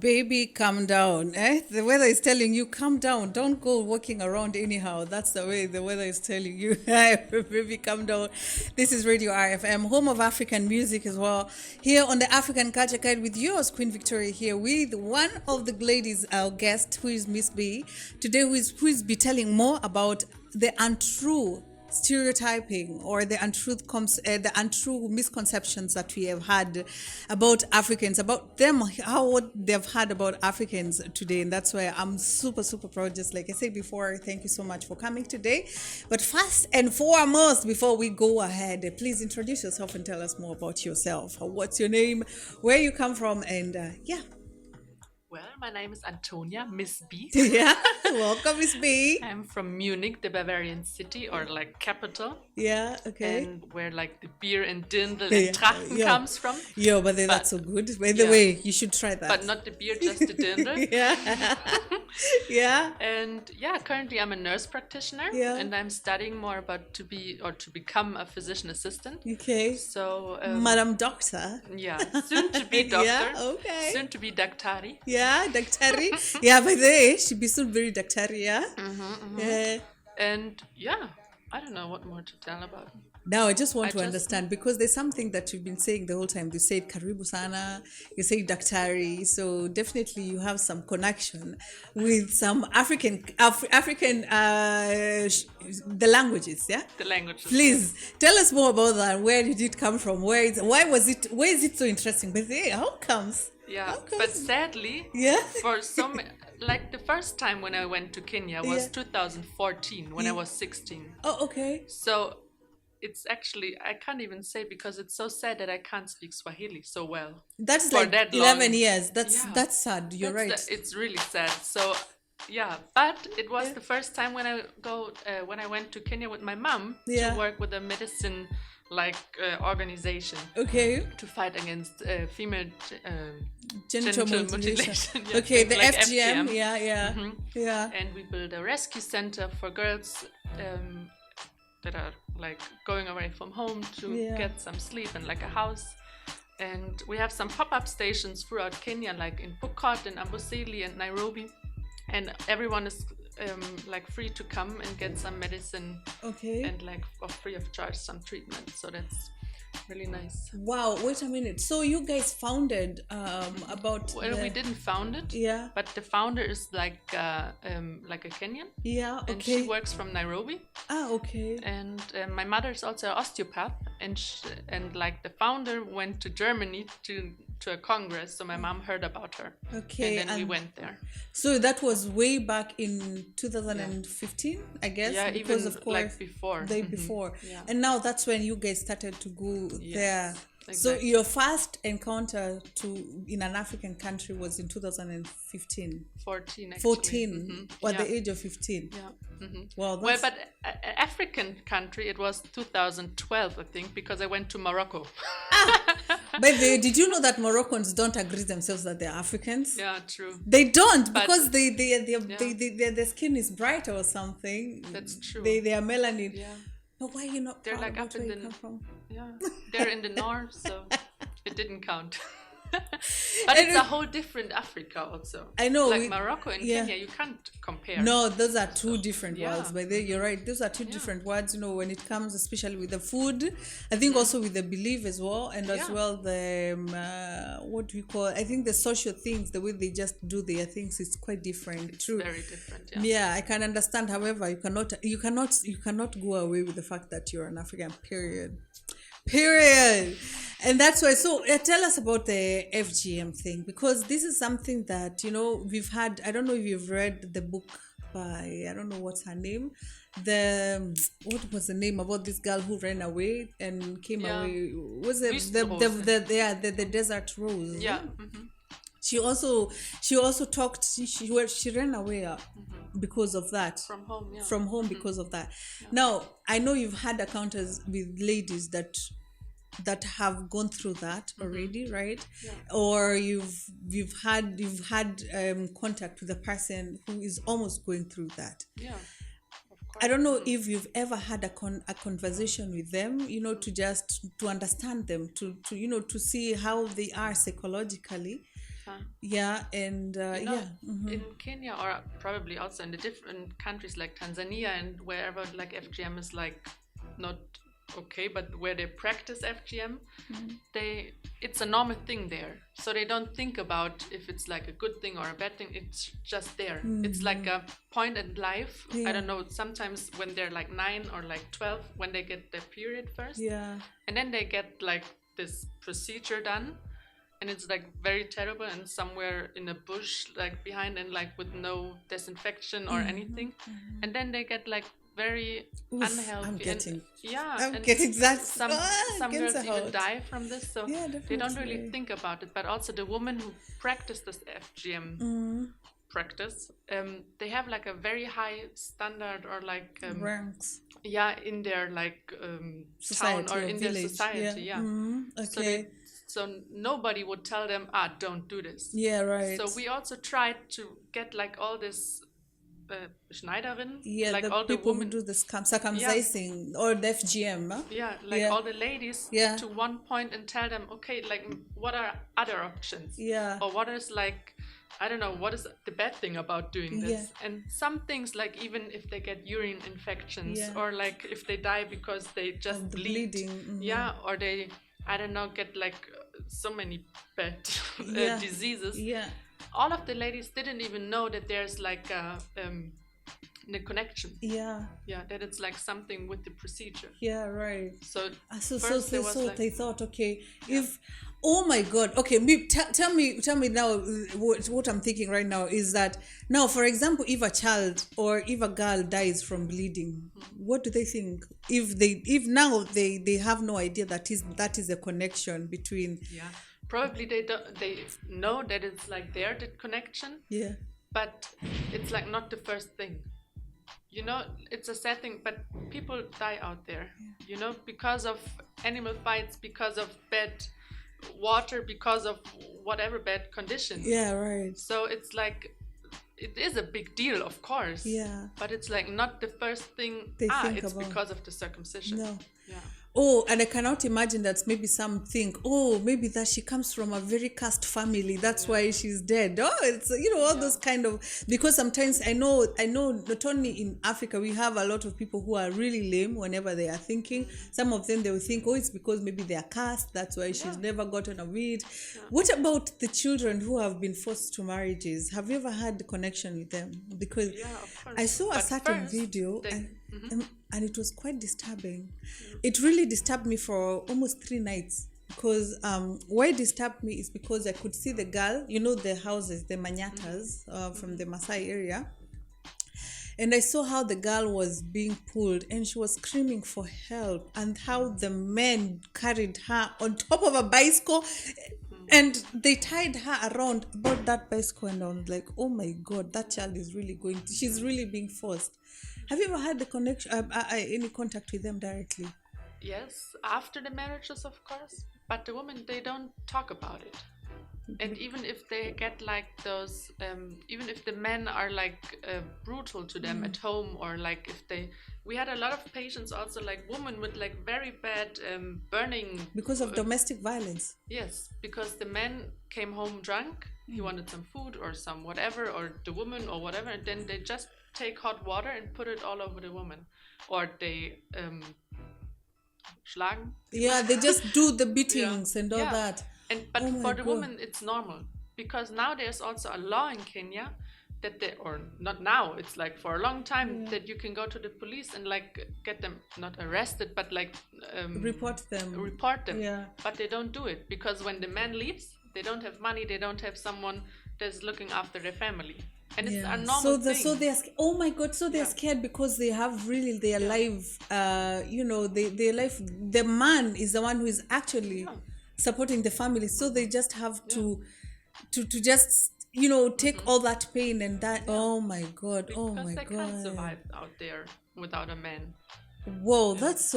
Baby, calm down. The weather is telling you, calm down. Don't go walking around anyhow. That's the way the weather is telling you. Baby, calm down. This is Radio RFM, home of African music as well. Here on the African Culture Guide with yours, Queen Victoria, here with one of the ladies, our guest, who is Miss B. Today, who is be telling more about the untrue stereotyping or the untrue misconceptions that we have had about Africans, about them, how what they've had about Africans today. And that's why I'm super proud. Just like I said before, thank you so much for coming today. But first and foremost, before we go ahead, please introduce yourself and tell us more about yourself. What's your name, where you come from, and yeah. Well, my name is Antonia, Miss B. Yeah, welcome, Miss B. I'm from Munich, the Bavarian city, or like capital. Yeah, okay. And where like the beer and Dirndl and Trachten comes from. Yeah, but that's so good. By the way, you should try that. But not the beer, just the Dirndl. Yeah. Yeah. And yeah, currently I'm a nurse practitioner. Yeah. And I'm studying more about to become a physician assistant. Okay. So Madam Doctor. Yeah, soon to be doctor. Yeah, okay. Soon to be daktari. Yeah, daktari. Yeah, by the way, she'll be soon very daktari, yeah? And yeah, I don't know what more to tell about. Now, I just want to understand, because there's something that you've been saying the whole time. You said Karibu Sana, you say daktari, so definitely you have some connection with some African, the languages, yeah? The languages. Please, tell us more about that. Where did it come from? Where is it so interesting? But hey, how comes? Yeah, but sadly, yeah, for some, like the first time when I went to Kenya was 2014 when I was 16. Oh, okay. So it's actually, I can't even say, because it's so sad that I can't speak Swahili so well. That's for like that 11 long. years. That's sad. You're right. It's really sad. So yeah, but it was the first time when I went to Kenya with my mom to work with a medicine organization. Okay. To fight against female genital mutilation. Yeah, okay, the like FGM. FGM. Yeah. Mm-hmm. Yeah. And we built a rescue center for girls that are like going away from home to get some sleep and like a house. And we have some pop-up stations throughout Kenya, like in Pokot and Amboseli and Nairobi. And everyone is like free to come and get some medicine. Okay. And like for free of charge some treatment. So that's really nice. Wow, wait a minute. So you guys founded we didn't found it. Yeah. But the founder is like a Kenyan. Yeah, okay. And she works from Nairobi. Ah, okay. And my mother is also an osteopath, and like the founder went to Germany to a congress, so my mom heard about her. Okay. And then we went there. So that was way back in 2015, I guess. Yeah, because even of course like before. Before. Yeah. And now that's when you guys started to go there. Exactly. So your first encounter in an African country was in 2015. 14 actually. 14, or the age of 15. Yeah. Mm-hmm. Well, but African country, it was 2012, I think, because I went to Morocco. But did you know that Moroccans don't agree themselves that they're Africans? Yeah, true. They don't, because their skin is bright or something. That's true. They are melanin. Yeah. But why are you not? They're like up in the they're in the north, so it didn't count. But it's a whole different Africa also. I know. Like Morocco and Kenya, you can't compare. No, those are two different worlds. But you're right. Those are two different words, when it comes, especially with the food. I think also with the belief as well. And as well, the, what do we call it? I think the social things, the way they just do their things is quite different. It's true. Very different, Yeah, I can understand. However, you cannot go away with the fact that you're an African, period. And that's why, so tell us about the FGM thing, because this is something that we've had. I don't know if you've read the book by, I don't know what's her name, what was the name about this girl who ran away and came away, was it the Desert Rose? Yeah. Mm-hmm. She also talked. She ran away because of that. From home, yeah. From home because of that. Yeah. Now I know you've had encounters with ladies that have gone through that already, right? Yeah. Or you've had contact with a person who is almost going through that. Yeah. I don't know if you've ever had a conversation with them, to understand them, to see how they are psychologically. Yeah, and in Kenya, or probably also in the different countries like Tanzania and wherever like FGM is like not okay, but where they practice FGM, it's a normal thing there. So they don't think about if it's like a good thing or a bad thing. It's just there. It's like a point in life. I don't know, sometimes when they're like 9 or like 12, when they get their period first. Yeah. And then they get like this procedure done. And it's like very terrible, and somewhere in a bush like behind, and like with no disinfection or anything. And then they get like very unhealthy. I'm getting that. Some girls even die from this, so they don't really definitely. think about it. But also the women who practice this FGM practice, they have like a very high standard or like ranks. Yeah, in their like society town or in village. their society. Yeah. Okay. So nobody would tell them, don't do this. Yeah, right. So we also tried to get like all this Schneiderin, like the all the people women who do the circumcising or the FGM. Huh? Yeah, all the ladies to one point and tell them, okay, like what are other options? Yeah. Or what is like, I don't know, what is the bad thing about doing this? Yeah. And some things, like even if they get urine infections or like if they die because they just bleed. Bleeding. Or they, I don't know, get like so many bad diseases. Yeah. All of the ladies didn't even know that there's like a connection. Yeah. Yeah, that it's like something with the procedure. Yeah, right. So they thought, okay, if oh my God, okay, tell me now what I'm thinking right now is that now, for example, if a child or if a girl dies from bleeding, what do they think? If now they have no idea that is a connection between. Yeah. Probably they know that it's like there, the connection. Yeah. But it's like not the first thing. You know, it's a sad thing, but people die out there, you know, because of animal fights, because of bad water, because of whatever bad conditions. Yeah, right. So it's like, it is a big deal, of course. Yeah. But it's like not the first thing. They think it's about. because of the circumcision. No. Yeah. Oh, and I cannot imagine that maybe some think, maybe that she comes from a very cursed family. That's why she's dead. Oh, it's, all those kind of, because sometimes I know not only in Africa, we have a lot of people who are really lame whenever they are thinking. Some of them, they will think, it's because maybe they are cursed. That's why she's never gotten a weed. Yeah. What about the children who have been forced to marriages? Have you ever had the connection with them? Because of course. I saw a certain video and it was quite disturbing. It really disturbed me for almost 3 nights because why it disturbed me is because I could see the girl, the houses, the manyatas from the Maasai area, and I saw how the girl was being pulled and she was screaming for help, and how the men carried her on top of a bicycle and they tied her around about that bicycle, and I was like, oh my God, that child is really she's really being forced. Have you ever had the connection, any contact with them directly? Yes, after the marriages, of course. But the women, they don't talk about it. And even if they get like those, even if the men are like brutal to them at home, or like we had a lot of patients also, like women with like very bad burning. Because of domestic violence. Yes, because the man came home drunk, he wanted some food or some whatever, or the woman or whatever, and then they just take hot water and put it all over the woman. Or they schlagen. Yeah, they just do the beatings and all that. But for the woman, it's normal. Because now there's also a law in Kenya that or not now, it's like for a long time that you can go to the police and like get them not arrested, but like report them. Yeah. But they don't do it because when the man leaves, they don't have money, they don't have someone that's looking after their family. And it's a normal thing. So they're oh my God, so they're scared because they have really their life, their life, the man is the one who is actually supporting the family. So they just have to just, take all that pain and that. Oh my God. Because they can't survive out there without a man. Whoa, that's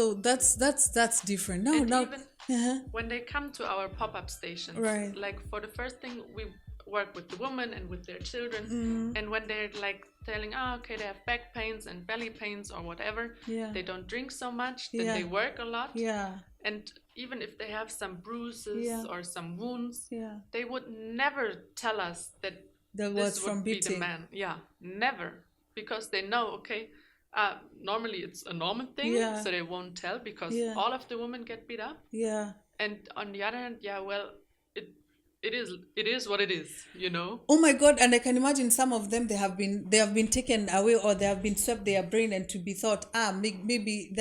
different. Now, even when they come to our pop-up stations, like for the first thing, we work with the women and with their children, and when they're like telling okay, they have back pains and belly pains or whatever, they don't drink so much, then they work a lot, and even if they have some bruises or some wounds, they would never tell us that That this was from would be the beating. man. Yeah, never, because they know, okay, normally it's a normal thing, so they won't tell, because all of the women get beat up. Yeah. And on the other hand, well, it is what it is, you know. Oh my God! And I can imagine some of them, they have been taken away, or they have been swept their brain, and to be thought, maybe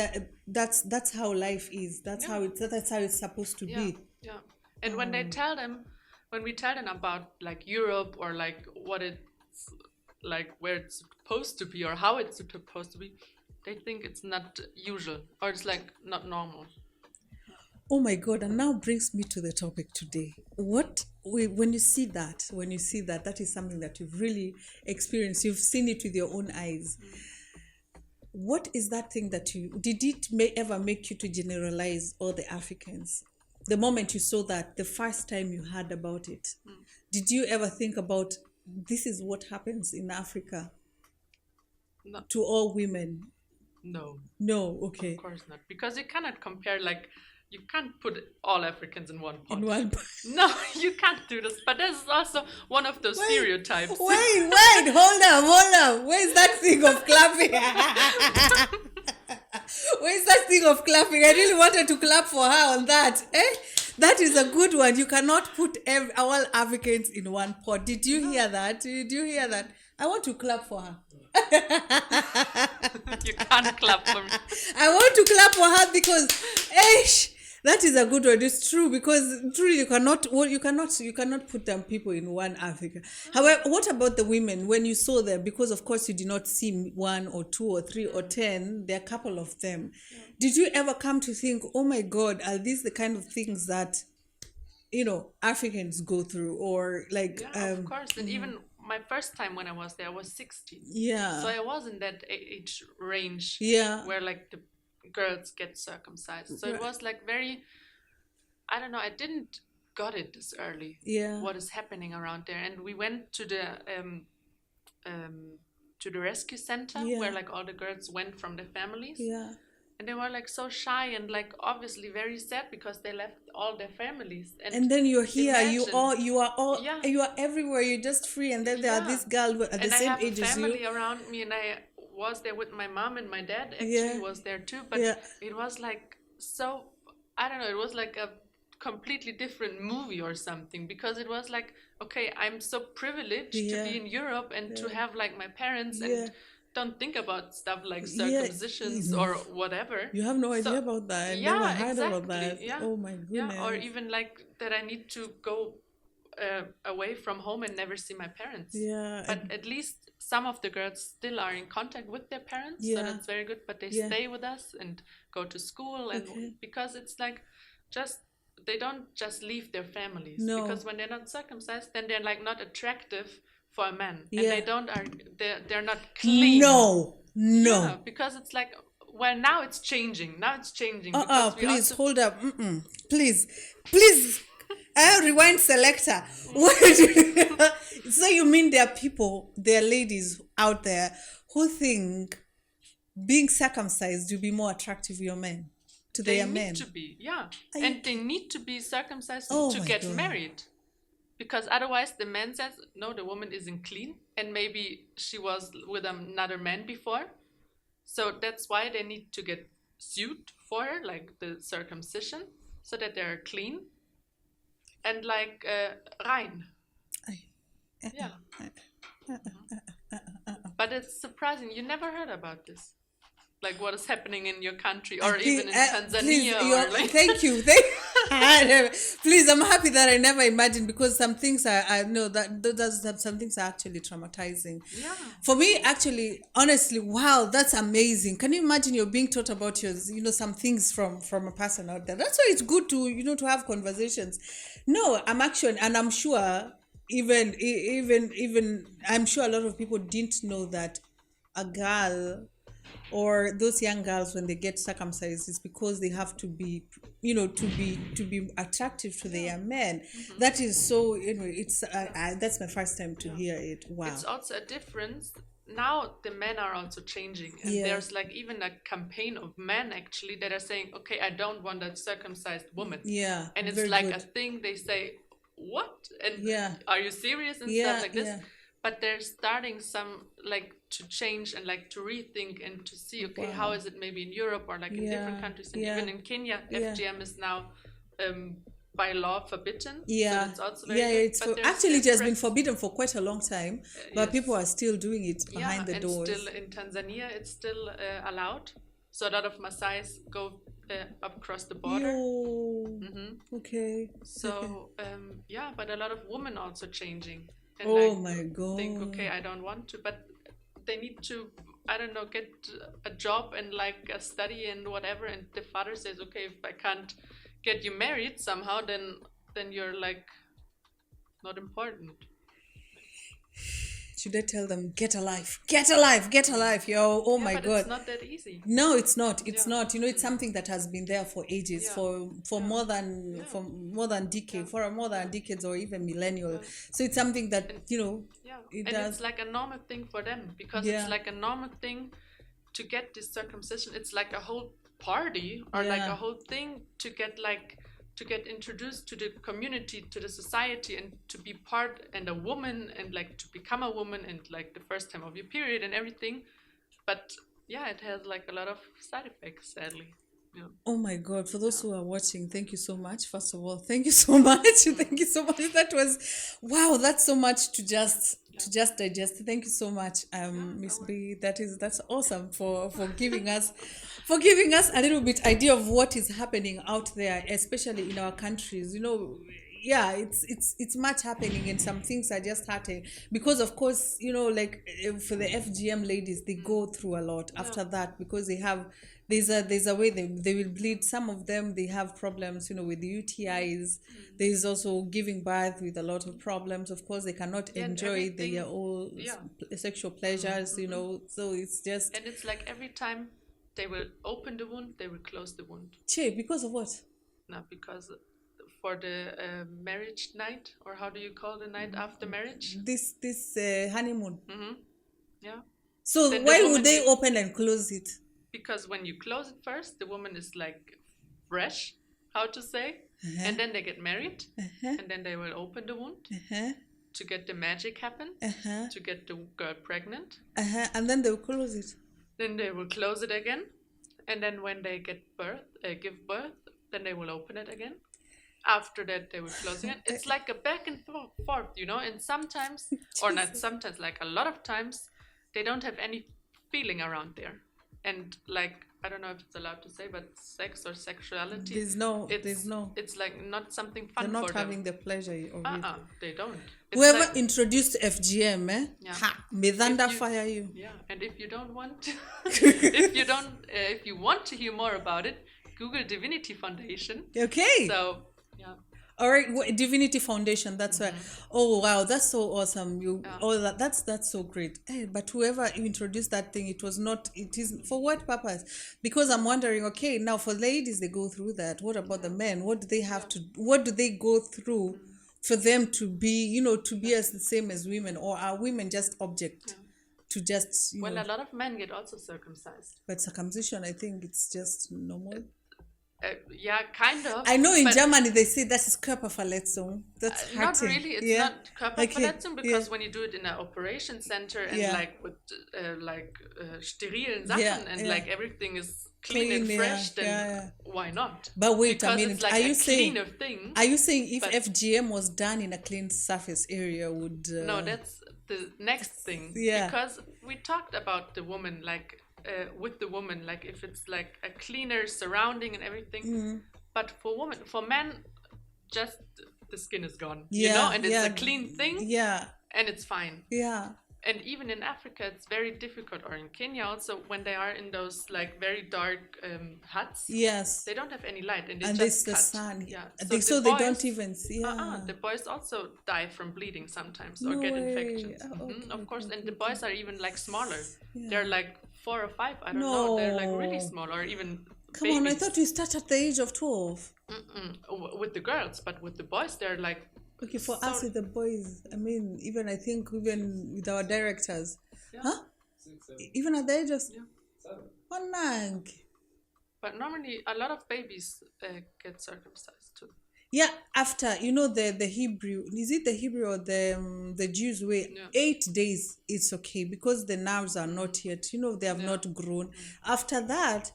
that's how life is. That's how it's supposed to be. Yeah. And when we tell them about like Europe, or like what it's like, where it's supposed to be, or how it's supposed to be, they think it's not usual, or it's like not normal. Oh my God, and now brings me to the topic today. When you see that, that is something that you've really experienced, you've seen it with your own eyes. What is that thing that did it ever make you to generalize all the Africans? The moment you saw that, the first time you heard about it, did you ever think about, this is what happens in Africa to all women? No. No, okay. Of course not, because you cannot compare, like, you can't put all Africans in one pot. No, you can't do this. But this is also one of those stereotypes. Wait, hold up. Where's that thing of clapping? Where's that thing of clapping? I really wanted to clap for her on that. That is a good one. You cannot put all Africans in one pot. Did you hear that? I want to clap for her. You can't clap for me. I want to clap for her because, that is a good one. It's true, because truly you cannot put them people in one Africa. However, what about the women when you saw them? Because of course you did not see 1 or 2 or 3 or 10. There are a couple of them. Did you ever come to think, oh my God, are these the kind of things that Africans go through, or like? Of course, and even my first time when I was there, I was 16. Yeah. So I was in that age range. Yeah. Where like the girls get circumcised. So it was like very, I don't know, I didn't got it this early. Yeah. What is happening around there. And we went to the rescue center where like all the girls went from their families. Yeah. And they were like so shy and like obviously very sad because they left all their families. And then you're here, you are everywhere, you're just free, and then there are this girl at the same age as you. And I have a family around me, and I was there with my mom, and my dad actually was there too, but it was like, so I don't know, it was like a completely different movie or something, because it was like, okay, I'm so privileged to be in Europe and to have like my parents and don't think about stuff like circumcisions or whatever. You have no idea about that. I never heard about that. Oh my goodness. Or even like that I need to go away from home and never see my parents. But at least some of the girls still are in contact with their parents, so that's very good. But they stay with us and go to school, and because it's like they don't just leave their families. Because when they're not circumcised, then they're like not attractive for a man, and they're not clean. No. Because it's like, well, now it's changing. Please hold up. Please. Rewind selector. So you mean there are ladies out there who think being circumcised will be more attractive to your men, to their men? They need to be, and they need to be circumcised to get married. Because otherwise the man says, no, the woman isn't clean, and maybe she was with another man before. So that's why they need to get sued for her, like the circumcision, so that they're clean and like rein. But it's surprising, you never heard about this. Like what is happening in your country, or even in Tanzania. Thank you. Please, I'm happy that I never imagined, because some things I know that some things are actually traumatizing. For me, actually, honestly, wow, that's amazing. Can you imagine you're being taught about some things from a person out there? That's why it's good to to have conversations. No, I'm sure even I'm sure a lot of people didn't know that a girl or those young girls, when they get circumcised, is because they have to be to be attractive to their men. That is so, it's that's my first time to hear it. Wow. It's also a difference now the men are also changing, and there's like even a campaign of men actually that are saying, okay, I don't want a circumcised woman. And it's like a thing. They say, what? And are you serious and stuff like this? But they're starting some like to change and like to rethink and to see, okay, how is it maybe in Europe or like in different countries, and even in Kenya, FGM is now by law forbidden. So it's also very actually it has been forbidden for quite a long time, but people are still doing it behind the doors. Still in Tanzania it's still allowed. So a lot of Maasais go up across the border. Okay. So but a lot of women also changing. And my God. Think, okay, I don't want to, but they need to, I don't know, get a job and like a study and whatever. And the father says, okay, if I can't get you married somehow, then you're like not important. Should I tell them, get a life, yo? Oh my God. It's not that easy. No, it's not. It's not. You know, it's something that has been there for ages, for more than decades or even millennial. So it's something that, you know, it's like a normal thing for them, because it's like a normal thing to get this circumcision. It's like a whole party or like a whole thing to get introduced to the community, to the society, and to be part, and a woman, and like to become a woman, and like the first time of your period and everything. But it has like a lot of side effects, sadly. Oh my God, for those who are watching, thank you so much. First of all, thank you so much. That was, wow, that's so much to just digest. Thank you so much, Miss B. That's awesome for giving us a little bit idea of what is happening out there, especially in our countries. You know, it's much happening, and some things are just happening because, of course, you know, like for the FGM ladies, they go through a lot after that, because they have there's a way they will bleed. Some of them, they have problems, you know, with UTIs. There's also giving birth with a lot of problems. Of course, they cannot enjoy their all sexual pleasures, you know. So it's just, and it's like every time they will open the wound, they will close the wound. Because of what? No, because for the marriage night, or how do you call the night after marriage? This honeymoon. Yeah. So then why would they open and close it? Because when you close it first, the woman is like fresh, how to say, and then they get married, and then they will open the wound to get the magic happen, to get the girl pregnant, and then they will close it. Then they will close it again, and then when they give birth, then they will open it again. After that, they will close it. It's like a back and forth, you know. And sometimes, or not sometimes, like a lot of times, they don't have any feeling around there. And like, I don't know if it's allowed to say, but sex or sexuality, it's like not something fun for them. They're not having the pleasure of it. They don't. Whoever like, introduced FGM, may thunder fire you. Yeah, and if you don't want, if you want to hear more about it, Google Divinity Foundation. Okay. So, all right, Divinity Foundation. That's why. Oh wow, that's so awesome. That's so great. Hey, but whoever introduced that thing, it is for what purpose? Because I'm wondering. Okay, now for ladies, they go through that. What about the men? What do they have to? What do they go through for them to be, to be as the same as women, or are women just object? To just a lot of men get also circumcised. But circumcision, I think it's just normal. Kind of. I know in Germany they say that is Körperverletzung. That's hurting. Not really. It's not Körperverletzung because when you do it in an operation center and like with sterilen Sachen and like everything is clean and fresh, then why not? But wait because a minute. It's like are you saying if FGM was done in a clean surface area, would No, that's the next thing. Because we talked about the woman, like with the woman, like if it's like a cleaner surrounding and everything, but for men, just the skin is gone, you know, and it's a clean thing, and it's fine. And even in Africa, it's very difficult, or in Kenya also, when they are in those like very dark huts. They don't have any light, and it's just the cut. sun. So they don't even see. The boys also die from bleeding sometimes or get infections. Of course, and the boys are even like smaller. They're like 4 or 5. I don't know. They're like really small, or even. Come on, I thought you start at the age of 12. With the girls, but with the boys, they're like. Okay, for us with the boys, I mean, even with our directors. Even at the age of oh, nang. But normally, a lot of babies get circumcised too. Yeah, after the Hebrew, is it the Hebrew or the Jews way? Yeah. 8 days it's okay because the nerves are not yet, they have not grown. After that,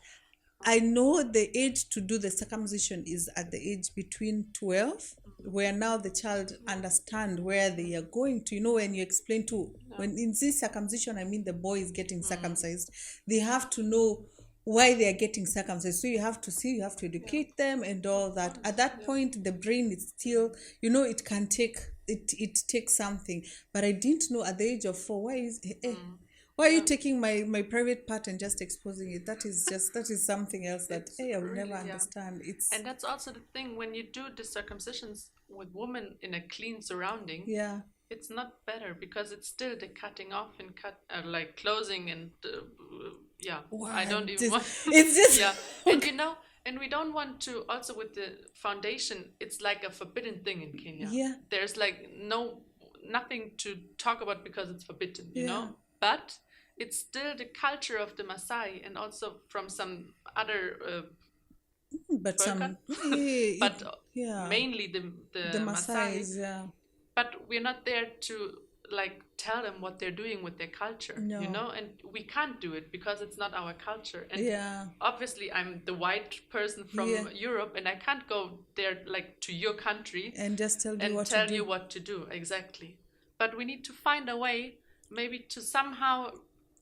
I know the age to do the circumcision is at the age between 12, where now the child understand where they are going to. When you explain to when in this circumcision, I mean the boy is getting circumcised, they have to know why they are getting circumcised. So you have to educate them and all that. At that point, the brain is still, it can take it takes something. But I didn't know at the age of 4. Why are you taking my private part and just exposing it? That is something else that I will never understand. And that's also the thing when you do the circumcisions with women in a clean surrounding. Yeah. It's not better because it's still the cutting off and like closing and I don't even want. It's just and and we don't want to also with the foundation. It's like a forbidden thing in Kenya. Yeah. There's like nothing to talk about because it's forbidden. You know, but it's still the culture of the Maasai and also from some other. But mainly the Maasais, yeah. But we're not there to like tell them what they're doing with their culture, and we can't do it because it's not our culture. And obviously I'm the white person from Europe and I can't go there like to your country and just tell you what to do. Exactly. But we need to find a way maybe to somehow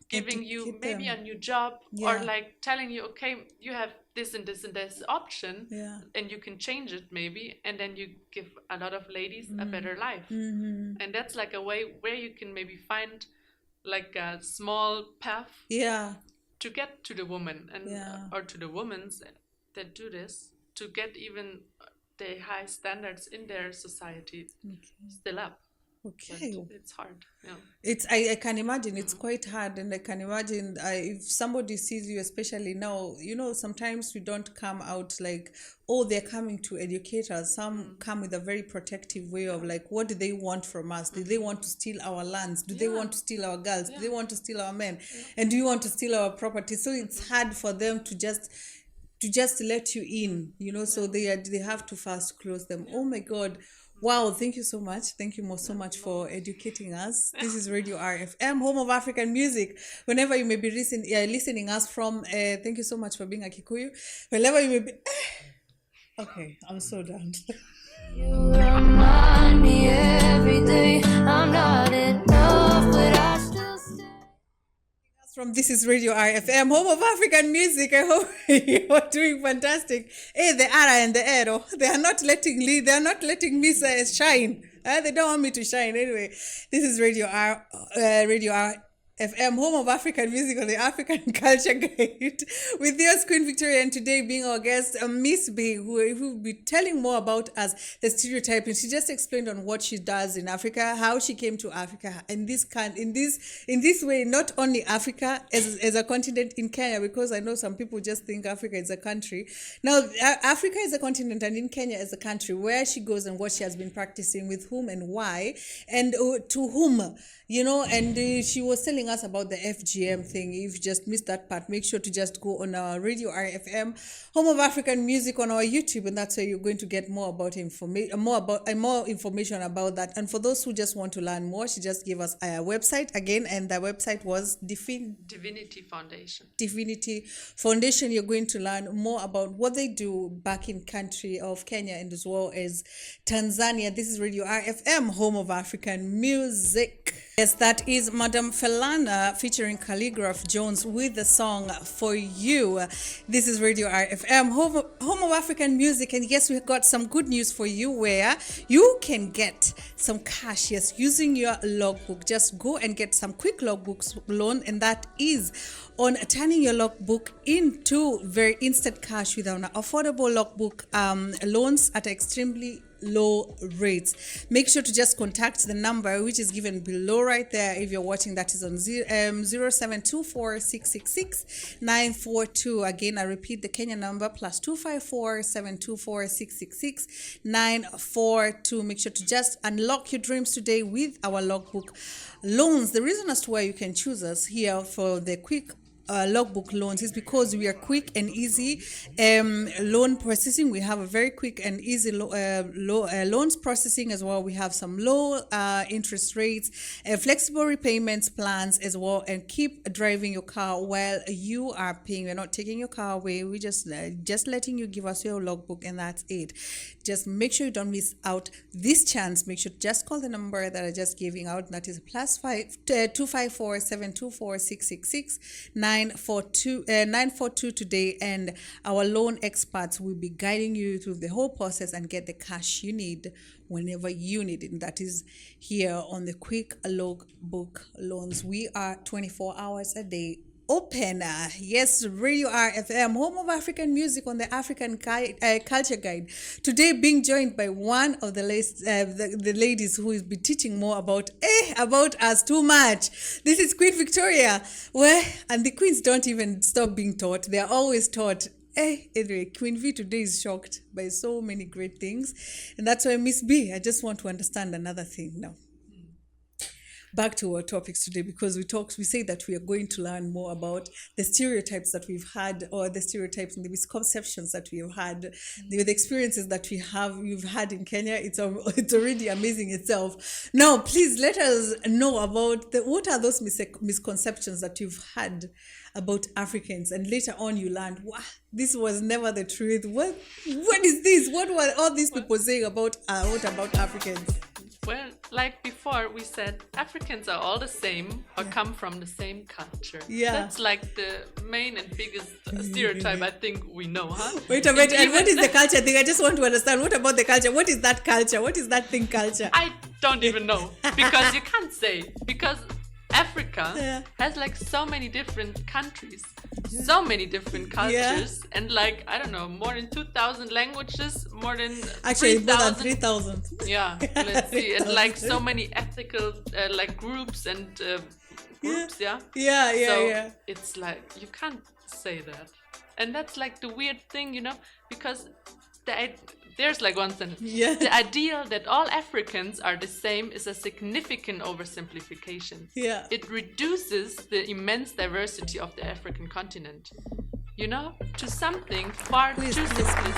giving you maybe a new job or like telling you, okay, you have this and this and this option and you can change it maybe, and then you give a lot of ladies a better life. And that's like a way where you can maybe find like a small path to get to the woman and or to the women that do this to get even the high standards in their society still up. Okay, but it's hard. I can imagine it's quite hard, and I can imagine if somebody sees you, especially now, sometimes we don't come out like, oh, they're coming to educate us. Some come with a very protective way of like, what do they want from us? Do they want to steal our lands? Do they want to steal our girls? Do they want to steal our men? And do you want to steal our property? So it's hard for them to just let you in, so they have to first close them. Oh my God. Wow, thank you so much. Thank you so much for educating us. This is Radio RFM, home of African music. Whenever you may be listening us from, thank you so much for being a Kikuyu. Whenever you may be, okay, I'm so done. You remind me every day I'm not enough, but I still stay. From This is Radio RFM, home of African music. I hope you are doing fantastic. Hey, the Ara and the Ero, they are not letting me shine. They don't want me to shine anyway. This is Radio RFM, home of African music on the African Culture Guide, with yours, Queen Victoria, and today being our guest, Miss B, who will be telling more about us, the stereotyping. She just explained on what she does in Africa, how she came to Africa, and in this way, not only Africa as a continent in Kenya, because I know some people just think Africa is a country. Now, Africa is a continent, and in Kenya is a country, where she goes and what she has been practicing, with whom and why, and to whom. And she was telling us about the FGM thing. If you just missed that part, make sure to just go on our Radio RFM, home of African music, on our YouTube, and that's where you're going to get more information about that. And for those who just want to learn more, she just gave us a website again, and the website was Divinity Foundation. Divinity Foundation. You're going to learn more about what they do back in country of Kenya and as well as Tanzania. This is Radio RFM, home of African music. Yes, that is Madam Felana featuring Calligraph Jones with the song For You. This is Radio RFM, home of African music. And yes, we've got some good news for you where you can get some cash, yes, using your logbook. Just go and get some quick logbooks loan, and that is on turning your logbook into very instant cash with an affordable logbook loans at extremely low rates. Make sure to just contact the number which is given below right there. If you're watching, that is on 0724-666-942. Again, I repeat the Kenya number, +254-724-666-942. Make sure to just unlock your dreams today with our logbook loans. The reason as to why you can choose us here for the quick logbook loans is because we are quick and easy loan processing. We have a very quick and easy loans processing as well. We have some low interest rates, flexible repayments plans as well, and keep driving your car while you are paying. We're not taking your car away. We just letting you give us your logbook, and that's it. Just make sure you don't miss out this chance. Make sure to just call the number that I just giving out. That is +254-724-666-942 today, and our loan experts will be guiding you through the whole process and get the cash you need whenever you need it. And that is here on the quick logbook loans. We are 24 hours a day open. Yes, Radio RFM, home of African music on the African Culture Guide. Today being joined by one of the ladies who will be teaching more about us too much. This is Queen Victoria. And the queens don't even stop being taught. They are always taught. Anyway, Queen V today is shocked by so many great things. And that's why Miss B, I just want to understand another thing now. Back to our topics today, because we say that we are going to learn more about the stereotypes that we've had, or the stereotypes and the misconceptions that we've had, the experiences that we've had in Kenya. It's already amazing itself. Now, please let us know about what are those misconceptions that you've had about Africans, and later on you learned, wow, this was never the truth. What is this? What were all these people saying about Africans? Well, like before, we said Africans are all the same or come from the same culture. Yeah. That's like the main and biggest stereotype I think we know, huh? Wait a minute, and what is the culture thing? I just want to understand, what about the culture? What is that culture? What is that thing culture? I don't even know, because you can't say, because Africa has like so many different countries, so many different cultures, and like, I don't know, more than 2,000 languages, more than actually 3, more than 3,000. Yeah, let's see, and like so many ethical like groups and groups, so it's like you can't say that, and that's like the weird thing, because there's like one sentence. The ideal that all Africans are the same is a significant oversimplification. It reduces the immense diversity of the African continent, to something far too simplistic.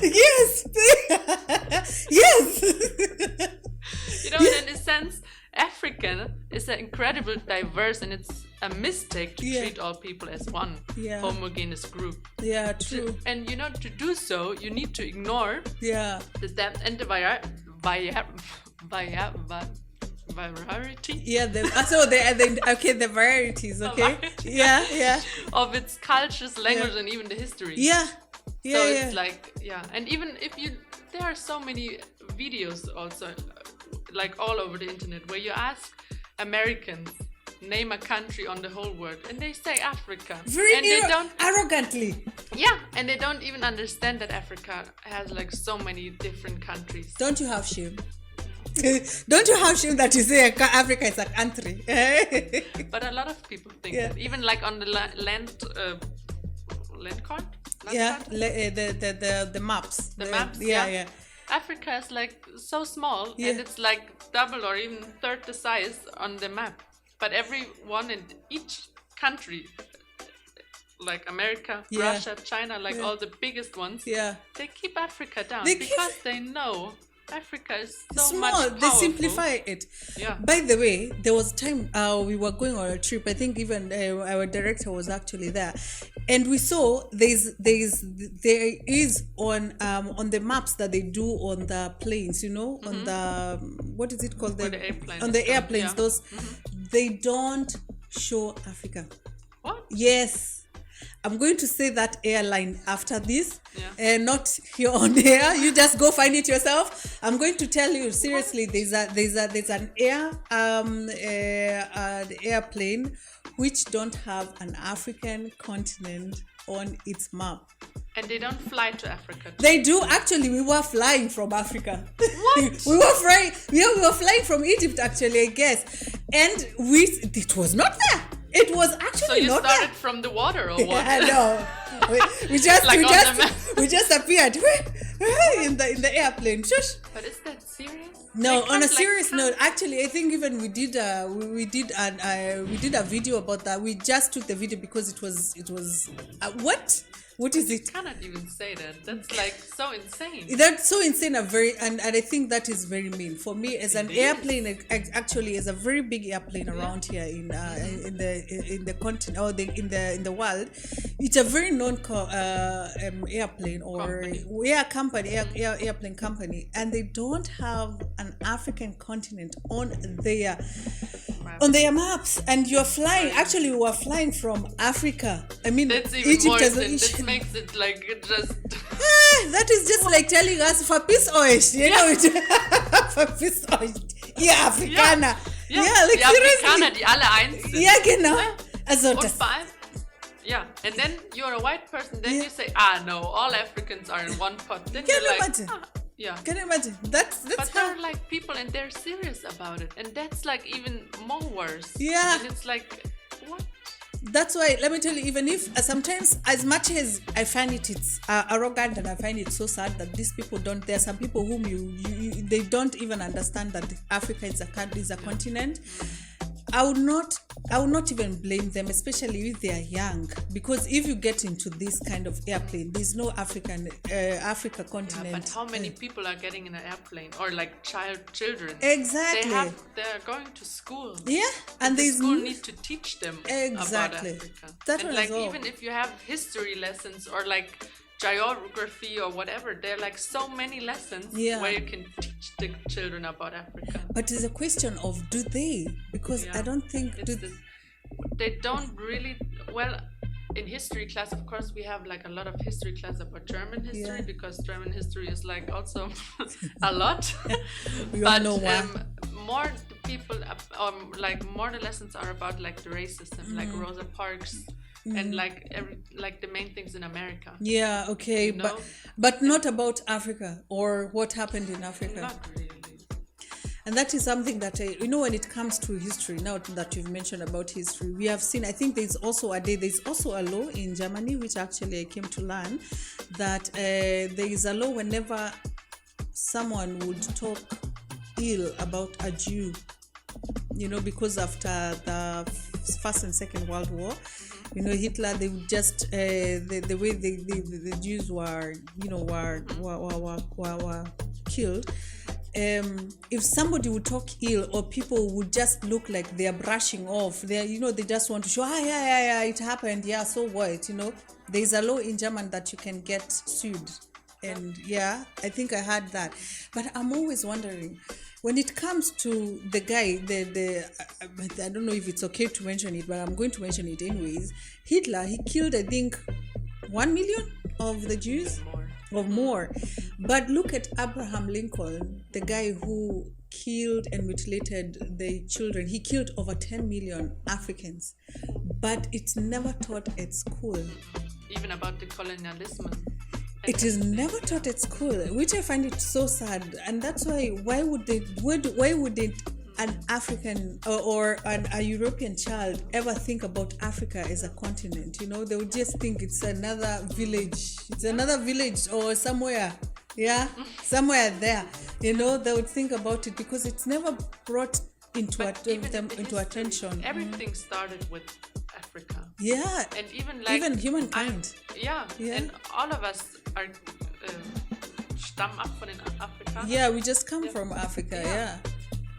Yes. Yes. In a sense, African is an incredibly diverse, and it's a mistake to treat all people as one homogeneous group. Yeah, true. And to do so, you need to ignore the depth and the variety. Yeah, the varieties. Okay. Of its cultures, language, and even the history. It's like and even if there are so many videos also, like all over the internet, where you ask Americans, name a country on the whole world, and they say Africa. They don't arrogantly. And they don't even understand that Africa has like so many different countries. Don't you have shame? Don't you have shame that you say Africa is a country? But a lot of people think that, even like on the land card. The maps. The maps. Africa is like so small, and it's like double or even third the size on the map. But everyone in each country, like America, Russia, China, like all the biggest ones, they keep Africa down because they know Africa is so small. Much powerful. They simplify it. By the way, there was a time we were going on a trip. I think even our director was actually there, and we saw there is on the maps that they do on the planes. On the what is it called? The airplanes. On the airplanes, those they don't show Africa. What? Yes. I'm going to say that airline after this, and not here on air. You just go find it yourself. I'm going to tell you seriously. There's an airplane which don't have an African continent on its map. And they don't fly to Africa. They do. Actually, we were flying from Africa. What? we were flying. Yeah, we were flying from Egypt, actually, I guess. And it was not there. It was actually so you not started there. from the water or what? Yeah, no. We just Like we just appeared in the airplane. Shush. But is that serious? No, on a serious note, actually, I think even we did a video about that. We just took the video because it was what is it? You cannot even say that. That's like so insane. That's so insane. And I think that is very mean for me as an airplane. Actually, as a very big airplane around here in the continent or in the world, it's a very known airplane or airplane company, and they don't have an African continent on their maps. And you're flying. Actually, we were flying from Africa. I mean, that's even Egypt more has this makes it like it just. That is just like telling us for peace oish, you know it. For peace oish. Ja, Afrikaner. Ja, like die seriously. Afrikaner, die alle eins sind. Ja, genau. Also Und das. vor allem, yeah, and then you're a white person, then you say, no, all Africans are in one pot. Then Can you're you like, imagine? yeah. Can you imagine? That's But how. they're like people and they're serious about it. And that's like even more worse. Yeah. And it's like, what? That's why, let me tell you, even if sometimes, as much as I find it's arrogant and I find it so sad that these people don't, there are some people whom they don't even understand that Africa is a continent. I would not even blame them, especially if they are young, because if you get into this kind of airplane, there's no Africa continent. Yeah, but how many people are getting in an airplane or like children? Exactly. They're going to school. Yeah, and the there's school need to teach them about Africa. That and like even if you have history lessons or like geography or whatever, there are like so many lessons where you can teach the children about Africa. But it's a question of do they? Because I don't think they don't really. Well, in history class, of course, we have like a lot of history class about German history because German history is like also a lot. We all know why. More the people, more the lessons are about like the racism, like Rosa Parks. And like the main things in America. Yeah, okay, you know? but not about Africa or what happened in Africa. Not really. And that is something that when it comes to history. Now that you've mentioned about history, we have seen. I think there's also a law in Germany which actually I came to learn that there is a law whenever someone would talk ill about a Jew, because after the First and Second World War. Hitler, they would just the way the Jews were killed. If somebody would talk ill, or people would just look like they are brushing off, they just want to show, it happened, so what, there's a law in German that you can get sued, and I think I heard that, but I'm always wondering. When it comes to the guy, I don't know if it's okay to mention it, but I'm going to mention it anyways. Hitler, he killed, I think, 1 million of the Jews or more. But look at Abraham Lincoln, the guy who killed and mutilated the children. He killed over 10 million Africans, but it's never taught at school. Even about the colonialism. It is never taught at school, which I find it so sad, and that's why would an African or a European child ever think about Africa as a continent? They would just think it's another village. It's another village or somewhere, somewhere there. They would think about it because it's never brought into attention. Everything started with Africa. Yeah, and even humankind. And all of us are stammen ab von den Afrikanern. Yeah, we just come from Africa.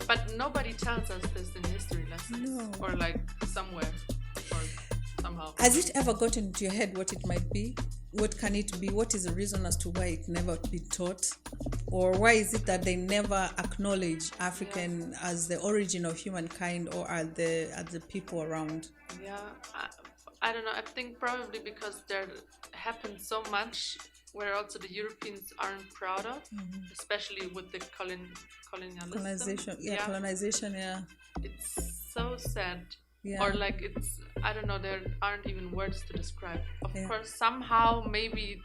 But nobody tells us this in history lessons or like somewhere or somehow. Has it ever gotten into your head what it might be? What can it be? What is the reason as to why it never be taught? Or why is it that they never acknowledge African as the origin of humankind or as the people around? Yeah, I don't know. I think probably because there happened so much where also the Europeans aren't proud of, especially with the colonialism. Colonization. It's so sad or like it's, I don't know, there aren't even words to describe. Of course, somehow maybe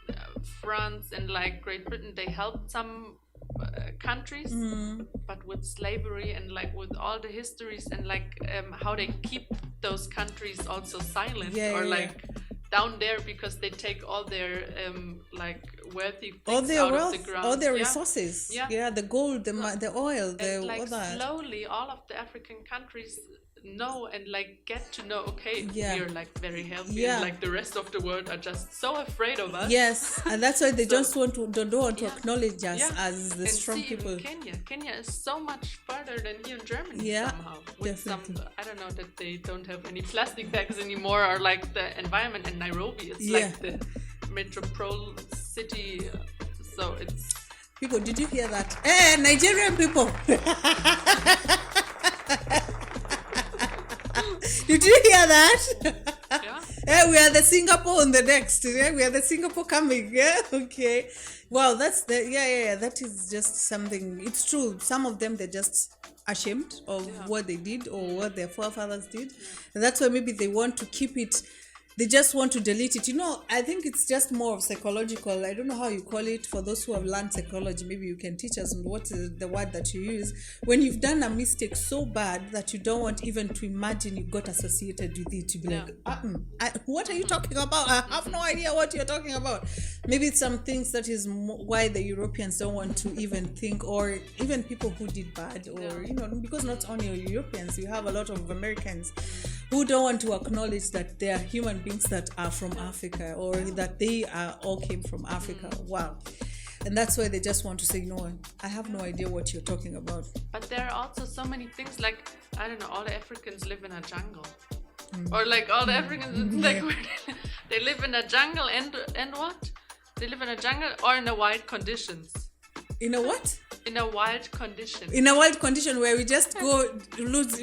France and like Great Britain, they helped some countries, but with slavery and like with all the histories and like how they keep those countries also silent down there, because they take all their like wealthy things all their out wealth, of the ground, all their resources, the gold, the oil, and like slowly all of the African countries know and like get to know, okay, we're like very healthy, and like the rest of the world are just so afraid of us. Yes, and that's why they just don't want to acknowledge us as the strong people. Kenya is so much further than here in Germany somehow. With definitely. Some, I don't know, that they don't have any plastic bags anymore, or like the environment in Nairobi, it's like the metropole city, so it's... People, did you hear that? Nigerian people! Did you hear that? We are the Singapore on the next. We are the Singapore coming. Okay. Wow, that's that is just something. It's true. Some of them, they're just ashamed of what they did or what their forefathers did. And that's why maybe they want to keep it. They just want to delete it. I think it's just more of psychological. I don't know how you call it. For those who have learned psychology, maybe you can teach us what is the word that you use. When you've done a mistake so bad that you don't want even to imagine you got associated with it, to be like, what are you talking about? I have no idea what you're talking about. Maybe it's some things that is why the Europeans don't want to even think, or even people who did bad, or, because not only Europeans, you have a lot of Americans who don't want to acknowledge that they are human beings that are from Africa, or that they all came from Africa. Wow. And that's why they just want to say, no, I have no idea what you're talking about. But there are also so many things, like, I don't know, all the Africans live in a jungle. Or like all the Africans, like, they live in a jungle and what? They live in a jungle or in a wild conditions. In a what? In a wild condition. In a wild condition where we just go lose.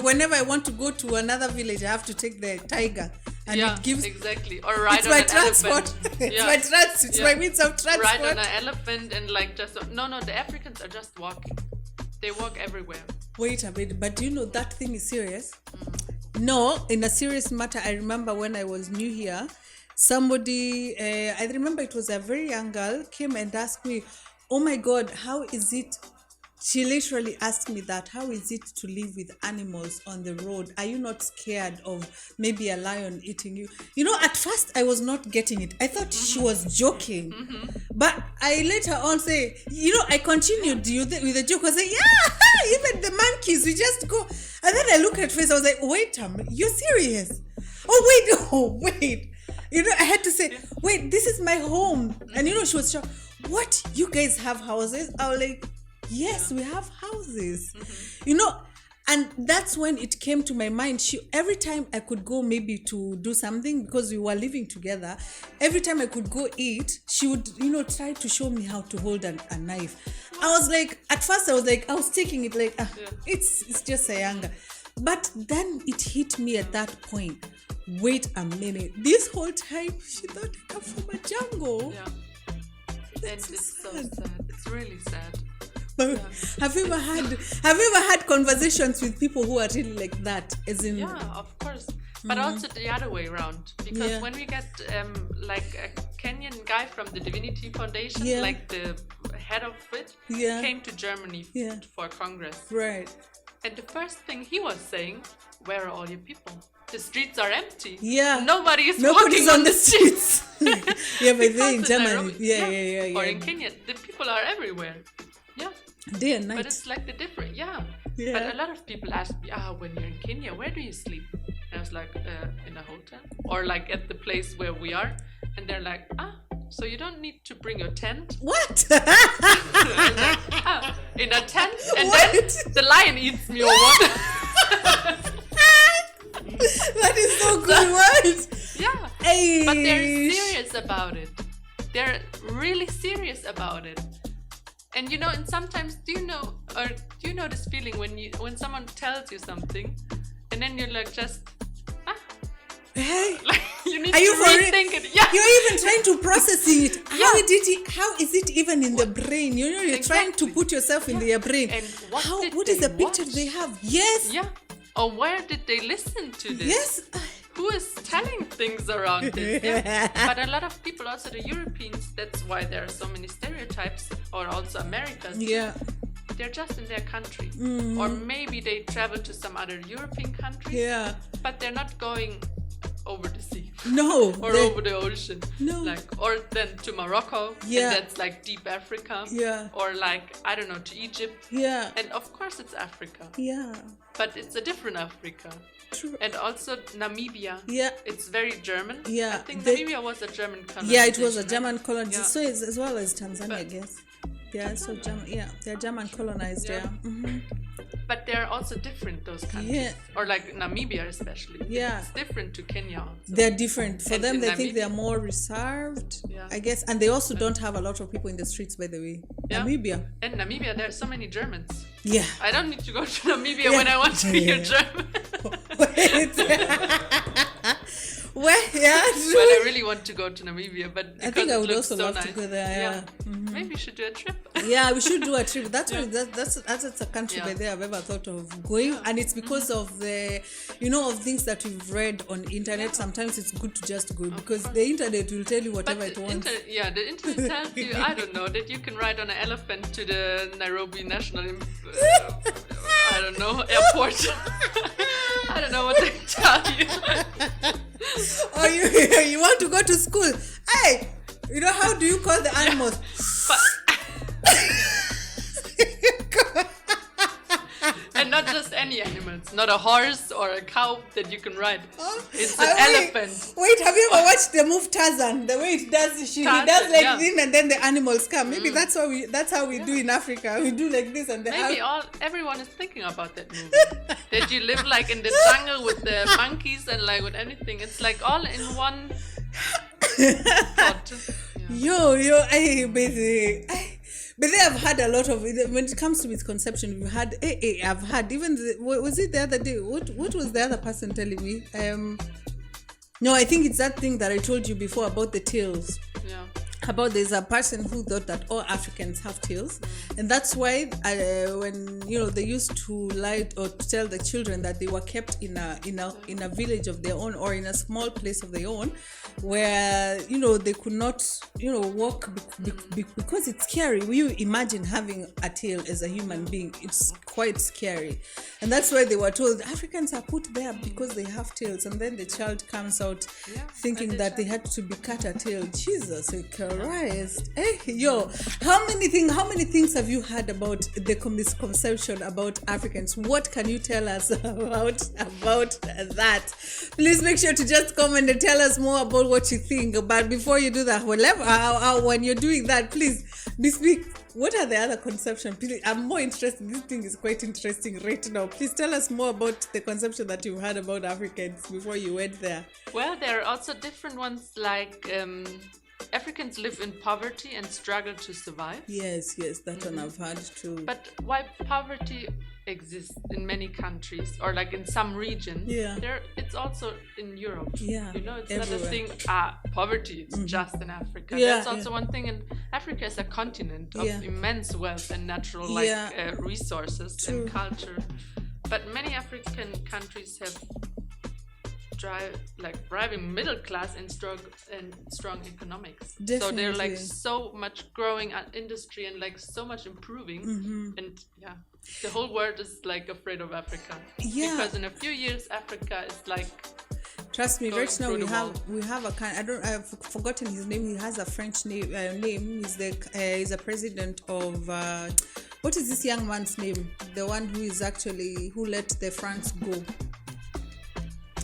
Whenever I want to go to another village, I have to take the tiger, and it gives exactly. Or ride on an elephant. It's my transport. It's my means of transport. Ride on an elephant and like just no. The Africans are just walking. They walk everywhere. Wait a minute, but do you know that thing is serious? No, in a serious matter, I remember when I was new here, somebody, I remember it was a very young girl, came and asked me, oh my God, how is it? She literally asked me that, how is it to live with animals on the road? Are you not scared of maybe a lion eating you? At first I was not getting it. I thought she was joking. But I later on say, I continued with the joke. I say, even the monkeys, we just go. And then I look at her face, I was like, wait a minute, you're serious? Oh, wait. I had to say, wait, this is my home. And she was shocked. What? You guys have houses? I was like, yes, we have houses. And that's when it came to my mind. Every time I could go maybe to do something, because we were living together, every time I could go eat, she would, try to show me how to hold a knife. I was like, at first I was taking it like, it's just a younger. But then it hit me at that point. Wait a minute. This whole time, she thought I come from a jungle. Yeah. And it's so sad. It's really sad. Have you ever had conversations with people who are really like that? Yeah, of course. But also the other way around. Because when we get like a Kenyan guy from the Divinity Foundation, like the head of it, came to Germany for Congress. Right. And the first thing he was saying, where are all your people? The streets are empty. Yeah. Nobody's walking on the streets. But then in Germany, or in Kenya, the people are everywhere. Yeah. Day and night. But it's like the different, But a lot of people ask me, when you're in Kenya, where do you sleep? And I was like, in a hotel, or like at the place where we are. And they're like, so you don't need to bring your tent? What? Like, in a tent, and then the lion eats me or what? That is so good. What? Yeah. But they're serious about it. They're really serious about it. And and sometimes do you know this feeling when someone tells you something, and then you're like just hey, like you need to rethink it. Yeah. You're even trying to processing it. How is it even in the brain? You're trying to put yourself in their brain. And what is the picture they have? Yes. Yeah. or where did they listen to this? Yes. Who is telling things around this? Yeah. But a lot of people, also the Europeans, that's why there are so many stereotypes, or also Americans. Yeah. They're just in their country. Or maybe they travel to some other European country. Yeah. But they're not going over the sea. No. Or over the ocean. No. Like, or then to Morocco. Yeah. And that's like deep Africa. Yeah. Or like, I don't know, to Egypt. Yeah. And of course it's Africa. Yeah. But it's a different Africa. True. And also Namibia. Yeah. It's very German. Yeah. I think Namibia was a German colony. Yeah, it was a German colony. Yeah. So it's as well as Tanzania, I guess. Yeah, so German. Yeah, they're German colonized. Yeah. Mm-hmm. But they're also different, those countries. Yeah. Or like Namibia especially. Yeah. It's different to Kenya also. They're different. For And them, in they think Namibia- they're more reserved, Yeah. I guess. And they also don't have a lot of people in the streets, by the way. Yeah. Namibia. And Namibia, there are so many Germans. Yeah. I don't need to go to Namibia when I want to be a German. Well, yeah. Well, I really want to go to Namibia, but I because think I it would looks also so love nice. to go there. Yeah. Mm-hmm. Maybe we should do a trip. Yeah, we should do a trip. That's why that's a country Yeah. by there I've ever thought of going, and it's because of the, of things that we've read on the internet. Sometimes it's good to just go because the internet will tell you whatever But it wants. the internet tells you, I don't know, that you can ride on an elephant to the Nairobi National, I don't know, airport. I don't know what they tell you. Or you want to go to school? Hey, how do you call the animals? And not just any animals, not a horse or a cow that you can ride. It's an Wait, elephant. Wait, have you ever watched the movie Tarzan? The way it does, he does Tarzan, like yeah. this, and then the animals come. Maybe that's how we do in Africa. We do like this, and Maybe everyone is thinking about that movie. That you live like in the jungle with the monkeys and like with anything. It's like all in one pot. Yo, busy. But they have had a lot of, when it comes to misconception, I've had even, was it the other day? What was the other person telling me? No, I think it's that thing that I told you before about the tails. Yeah. About there's a person who thought that all Africans have tails, and that's why when they used to lie or to tell the children that they were kept in a village of their own or in a small place of their own, where they could not walk because it's scary. You imagine having a tail as a human being? It's quite scary, and that's why they were told Africans are put there because they have tails, and then the child comes out thinking that they had to be cut a tail. Jesus Christ! How many things have you heard about the misconception about Africans? What can you tell us about that? Please make sure to just comment and tell us more about what you think. But before you do that, when you're doing that, please speak. What are the other conceptions? Please, I'm more interested. This thing is quite interesting right now. Please tell us more about the conception that you've heard about Africans before you went there. Well, there are also different ones like Africans live in poverty and struggle to survive. Yes, that one I've heard too. But why poverty exists in many countries or like in some regions, it's also in Europe. Yeah, it's everywhere. not a thing, poverty is just in Africa. That's also one thing. And Africa is a continent of immense wealth and natural resources and culture. But many African countries have thriving middle class and strong economics. Definitely. So they're like so much growing industry and like so much improving. And the whole world is like afraid of Africa. Because in a few years Africa is like, trust me, right now we have a kind. I've forgotten his name. He has a French name. He's a president of. What is this young man's name? The one who let the France go.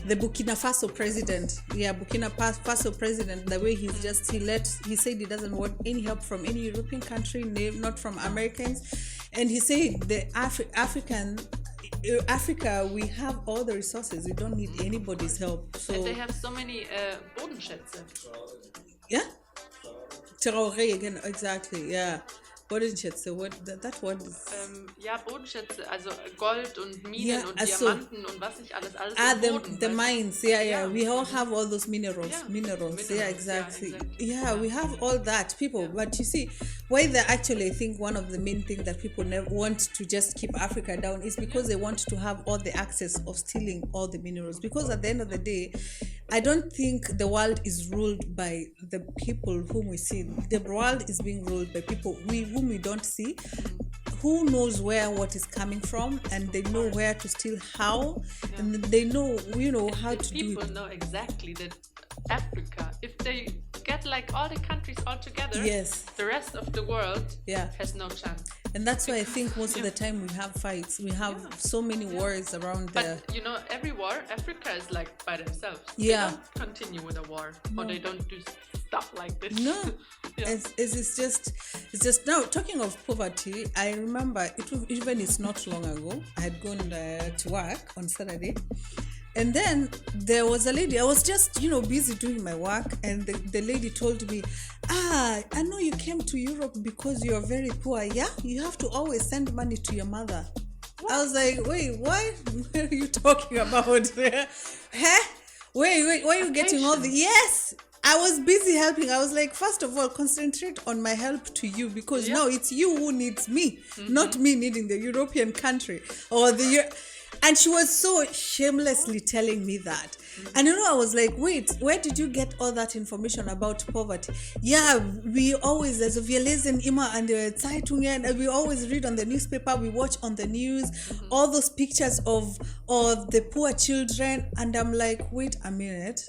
The Burkina Faso president. Burkina Faso president. The way he said he doesn't want any help from any European country, not from Americans, and he said the Africa, we have all the resources. We don't need anybody's help. So and they have so many Bodenschätze. Yeah. Traoré again, exactly. Yeah. Bodenschätze, what that word is. Ja, Bodenschätze, also Gold und Minen Yeah, und also- Diamanten und was nicht alles im Boden. The weißt du? mines, yeah. Yeah. We all have all those minerals. Yeah. Minerals, yeah, exactly. exactly. Yeah, we have all that, people. But you see, why they actually think one of the main things that people never want to just keep Africa down is because they want to have all the access of stealing all the minerals. Because at the end of the day, I don't think the world is ruled by the people whom we see. The world is being ruled by people whom we don't see, who knows where what is coming from, and they know where to steal how, and they know, how to do People it. know exactly that Africa, if they get like all the countries all together, Yes. the rest of the world Yeah. has no chance. And that's why I think most of the time we have fights. We have so many wars around there. But every war, Africa is like by themselves. Yeah. They don't continue with a war, or they don't do stuff like this. No, Yeah. it's just now talking of poverty. I remember it's not long ago. I had gone to work on Saturday, and then there was a lady. I was just busy doing my work, and the lady told me, I know you came to Europe because you're very poor. Yeah, you have to always send money to your mother. What? I was like, wait, what are you talking about? Huh? Wait, why are you getting all the... Yes, I was busy helping. I was like, first of all, concentrate on my help to you, because now it's you who needs me, not me needing the European country or the... And she was so shamelessly telling me that. And I was like, wait, where did you get all that information about poverty? Yeah, we always, also wir lesen immer an der Zeitungen, and we always read on the newspaper, we watch on the news, all those pictures of the poor children. And I'm like, wait a minute.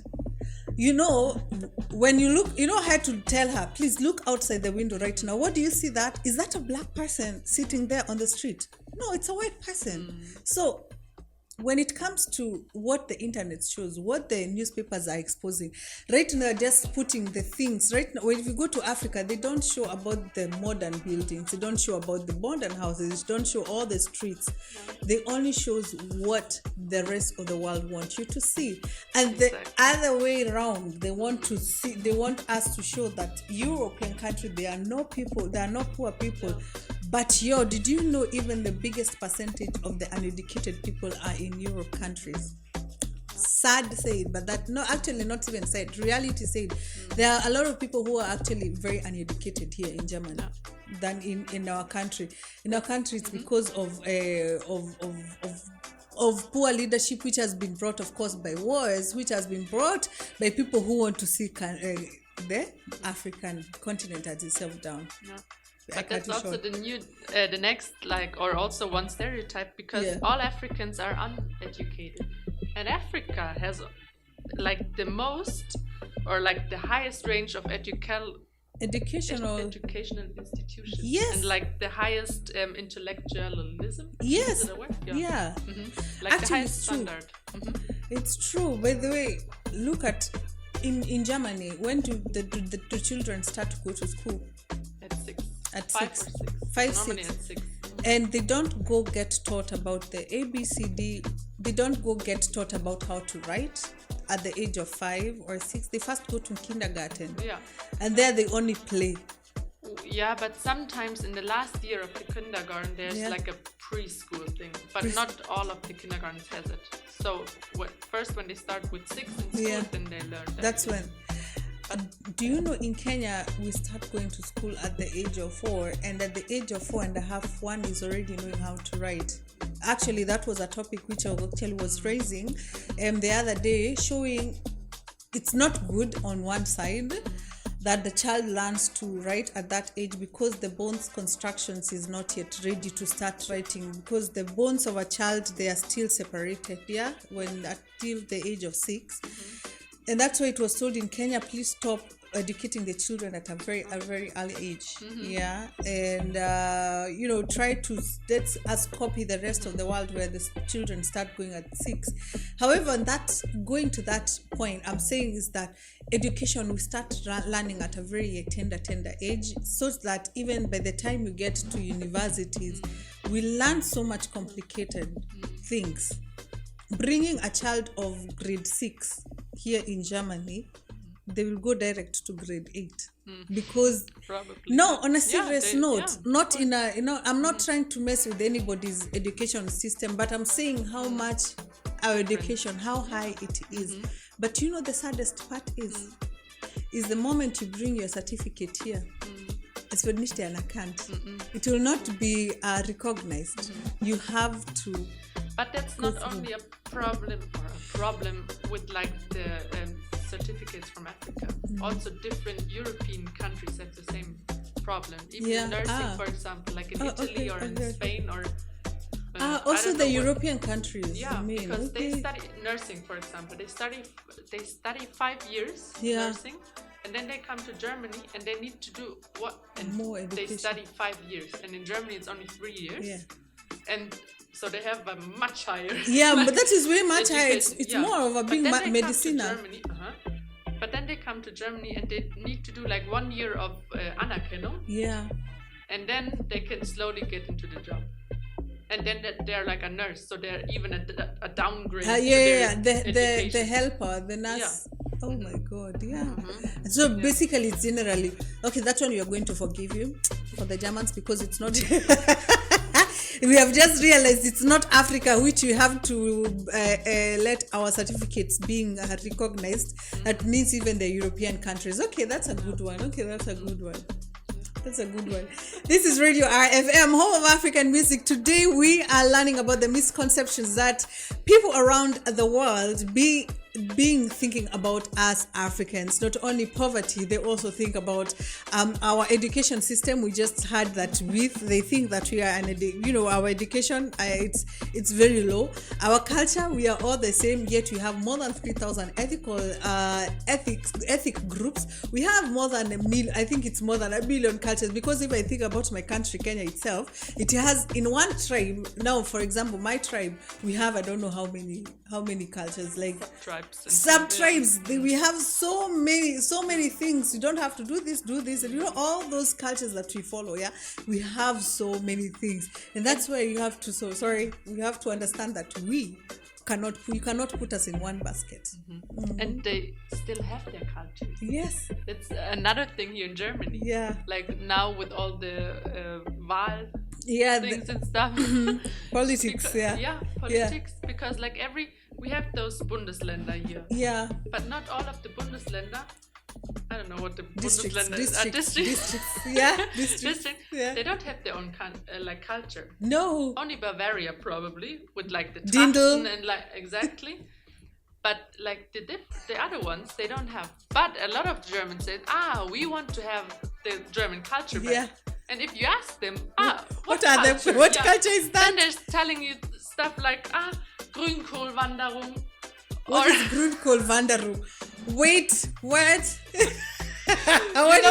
When you look, I had to tell her, please look outside the window right now. What do you see that? Is that a black person sitting there on the street? No, it's a white person. So when it comes to what the internet shows, what the newspapers are exposing, right now they're just putting the things. Right now, if you go to Africa, they don't show about the modern buildings, they don't show about the modern houses, they don't show all the streets. They only shows what the rest of the world want you to see. And the other way around, they want us to show that European country, there are no poor people. But did you know even the biggest percentage of the uneducated people are in Europe countries? Sad to say it, but actually not even said. Reality said, there are a lot of people who are actually very uneducated here in Germany than in our country. In our country, it's because of poor leadership, which has been brought, of course, by wars, which has been brought by people who want to see the African continent as itself down. Yeah. But that's also the next, or also one stereotype, because all Africans are uneducated. And Africa has the most, or the highest range of educational institutions. Yes. And the highest intellectualism. Yes. Is it a word? Yeah. Mm-hmm. Actually, the highest standard. It's true. By the way, look at in Germany, when do the children start to go to school? At 6. At 5 6. or 6. 5, Normally 6. at 6. And they don't go get taught about the ABCD. They don't go get taught about how to write at the age of 5 or 6. They first go to kindergarten. Yeah. And there they only play. Yeah, but sometimes in the last year of the kindergarten, there's a preschool thing. But not all of the kindergartens has it. So first when they start with 6 in school, then they learn that. That's when. Do you know in Kenya we start going to school at the age of 4, and at the age of 4.5, one is already knowing how to write. Actually, that was a topic which I actually was raising the other day, showing it's not good on one side that the child learns to write at that age, because the bones constructions is not yet ready to start writing, because the bones of a child, they are still separated until the age of 6. And that's why it was told in Kenya, please stop educating the children at a very early age. Yeah. And try to let us copy the rest of the world where the children start going at 6. However, that's going to that point I'm saying is that education will start learning at a very tender age, so that even by the time you get to universities, we learn so much complicated things. Bringing a child of grade 6 here in Germany they will go direct to grade 8 because Probably. no, on a serious note, not of in a, I'm not trying to mess with anybody's education system, but I'm saying how much our education, how high it is. But the saddest part is the moment you bring your certificate here, it's for nicht an account. It will not be recognized. You have to. But that's not only a problem with like the certificates from Africa. Also, different European countries have the same problem. Even in nursing, for example, like in Italy or in Spain or. Also the European countries. Yeah, because they study nursing, for example. They study 5 years nursing, and then they come to Germany and they need to do what? And more education. They study 5 years, and in Germany it's only 3 years. Yeah. And so they have a much higher. Yeah, but that is way much higher. It's more of a being medicinal. But then they come to Germany and they need to do like 1 year of Anerkennung. Yeah. And then they can slowly get into the job. And then they're like a nurse, so they're even a downgrade. The helper, the nurse. Yeah. Oh my God, yeah. So basically, it's generally okay. That one we are going to forgive you for the Germans because it's not. We have just realized it's not Africa, which we have to let our certificates being recognized. That means even the European countries. Okay, that's a good one. That's a good one. This is Radio RFM, home of African music. Today we are learning about the misconceptions that people around the world being thinking about us Africans. Not only poverty, they also think about our education system. We just heard that they think that we are our education it's very low. Our culture, we are all the same, yet we have more than 3,000 ethic groups. We have more than I think it's more than 1 million cultures, because if I think about my country, Kenya itself, it has in one tribe. Now, for example, my tribe, we have I don't know how many cultures, like sub-tribes. We have so many things. You don't have to do this, and all those cultures that we follow. Yeah, we have so many things, and that's why you have to. We have to understand that you cannot put us in one basket. And they still have their culture. Yes, it's another thing here in Germany. Yeah, like now with all the Wahl things and stuff. Politics. Politics. Because like we have those Bundesländer here. Yeah. But not all of the Bundesländer. I don't know what the districts, Bundesländer districts. Districts. Yeah. They don't have their own culture. No. Only Bavaria probably with like the Dindel and like exactly. But like the other ones, they don't have. But a lot of Germans said, we want to have the German culture back. Yeah. And if you ask them, what culture? What culture is that? Then they're telling you stuff like, Grünkohlwanderung. What is Grünkohlwanderung? Wait, what?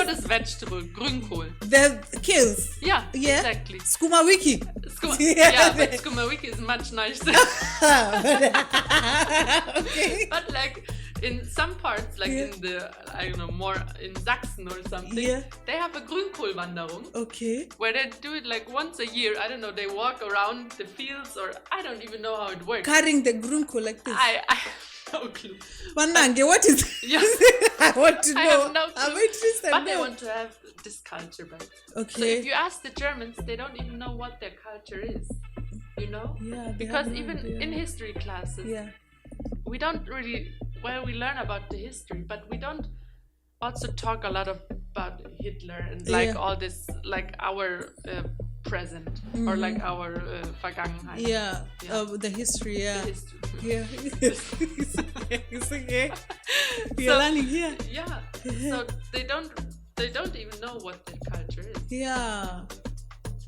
This vegetable, Grünkohl. The kills. Yeah, exactly. Skumawiki. But Skumawiki is much nicer. Okay. But like in some parts, like in the, I don't know, more in Sachsen or something, they have a Grünkohlwanderung. Okay. Where they do it like once a year. I don't know, they walk around the fields, or I don't even know how it works. Carrying the Grünkohl like this. I have no clue. Wanange, what is I want to know. I have no clue. I'm interested. But they want to have this culture back. Okay. So if you ask the Germans, they don't even know what their culture is. Yeah. Because even in history classes, we don't really, we learn about the history, but we don't also talk a lot about Hitler and like all this, like our present or like our Vergangenheit. The history. The history. It's okay. You're learning here. Yeah. So they don't even know what their culture is. Yeah.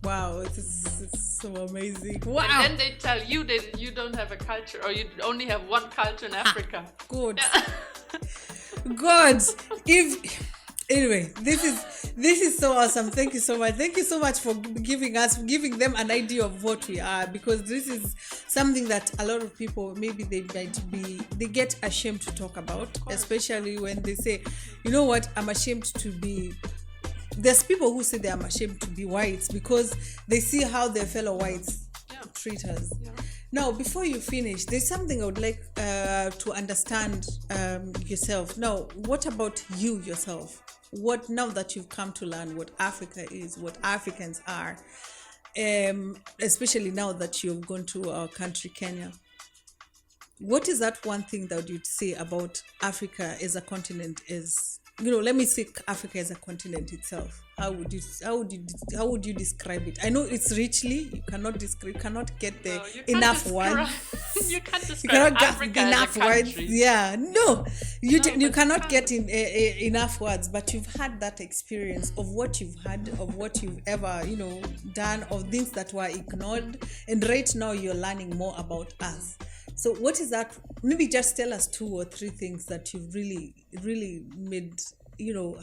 Wow, it's so amazing. Wow. And then they tell you that you don't have a culture, or you only have one culture in Africa. Good. God. Anyway, this is so awesome. Thank you so much. Thank you so much for giving them an idea of what we are, because this is something that a lot of people, maybe they get ashamed to talk about, especially when they say, you know what, I'm ashamed to be. There's people who say I'm ashamed to be whites because they see how their fellow whites treat us. Yeah. Now, before you finish, there's something I would like to understand yourself. Now, what about you yourself? What, now that you've come to learn what Africa is, what Africans are, especially now that you've gone to our country, Kenya, what is that one thing that you'd say about Africa as a continent? Is, let me say Africa as a continent itself. How would you describe it? I know it's richly, you cannot get the enough words. You can't describe Africa enough as a words. country. Yeah, no, you cannot get in enough words. But you've had that experience of what you've had, of what you've ever done, of things that were ignored, and right now you're learning more about us. So what is that? Maybe just tell us 2 or 3 things that you've really, really made,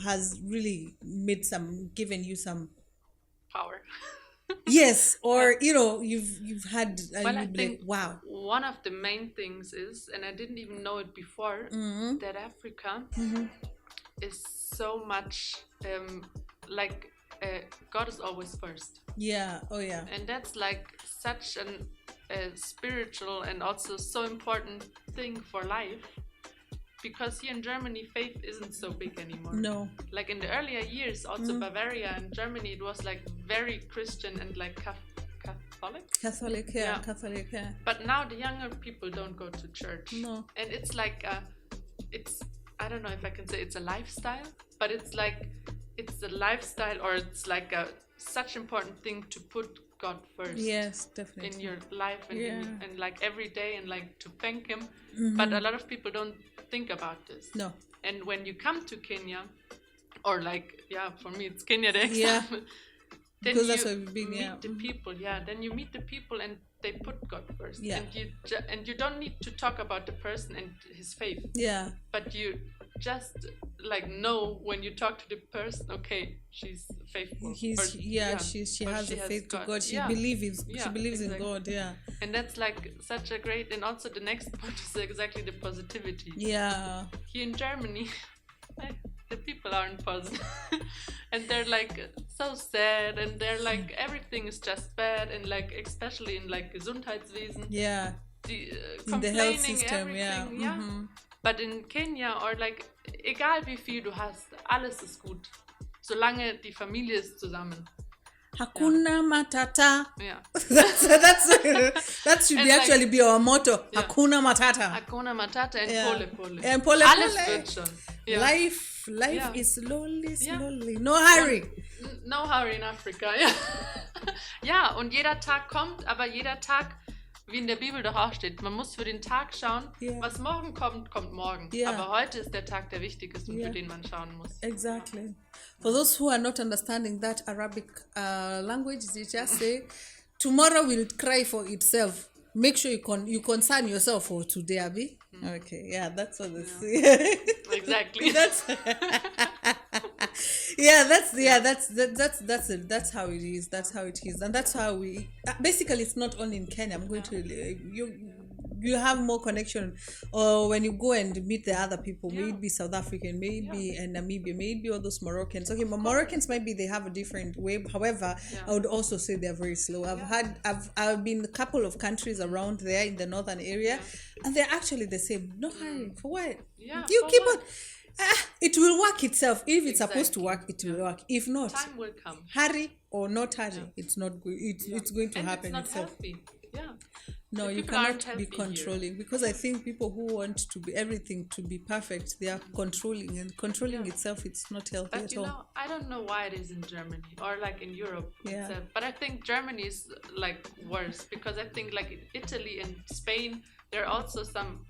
has really given you some power. Yes, or you've had Well, I you'd be think like, wow. one of the main things is, and I didn't even know it before, that Africa is so much like God is always first. Yeah. Oh yeah. And that's like such a spiritual and also so important thing for life, because here in Germany faith isn't so big anymore. No. Like in the earlier years, also Bavaria and Germany, it was like very Christian and like Catholic, yeah. But now the younger people don't go to church. No. And it's like I don't know if I can say it's a lifestyle, but it's like it's a lifestyle, or it's like such important thing to put God first. Yes, definitely. In your life and like every day, and like to thank Him. But a lot of people don't think about this. No. And when you come to Kenya, or like for me it's Kenya the example. Then because that's where we've been. Meet the people. Then you meet the people and they put God first. Yeah. And you don't need to talk about the person and his faith. Yeah. But you just like know when you talk to the person, okay, she's faithful. She has a faith to God. She believes in God. Yeah. And that's like such a great. And also the next point is exactly the positivity. Yeah. Here in Germany, the people aren't positive, and they're like so sad, and they're like everything is just bad, and like especially in like Gesundheitswesen. Yeah. In the health system. Everything, Yeah. Mm-hmm. But in Kenya, or like, egal wie viel du hast, alles ist gut. Solange die Familie ist zusammen. Hakuna Matata. Yeah. that should actually be our motto. Yeah. Hakuna Matata. Hakuna Matata and Pole. And Pole. Alles wird schon. Yeah. Life is slowly. No hurry. No hurry in Africa. Ja. Ja, und jeder Tag kommt, aber jeder Tag, wie in der Bibel doch auch steht, man muss für den Tag schauen, was morgen kommt, kommt morgen. Aber heute ist der Tag, der wichtig ist und für den man schauen muss. Exactly. For those who are not understanding that Arabic language, they just say, tomorrow will cry for itself. Make sure you concern yourself for today, Abi. Okay, yeah, that's what they say. Exactly. That's how it is. That's how it is, and that's how we. Basically, it's not only in Kenya. I'm going to you have more connection, or when you go and meet the other people, maybe South African, maybe and Namibia, maybe all those Moroccans. Okay, but Moroccans maybe they have a different way. However, I would also say they're very slow. I've been a couple of countries around there in the northern area, and they're actually the same. No hurry for what? Yeah, you keep on. It will work itself. If it's supposed to work, it will work. If not, time will come. Hurry or not hurry, it's not good. It's going to happen it's not itself. Healthy. Yeah. No, you cannot be controlling, because I think people who want to be everything to be perfect, they are controlling, and controlling itself, it's not healthy but at you all. know, I don't know why it is in Germany or like in Europe. But I think Germany is like worse, because I think like in Italy and Spain, there are also some.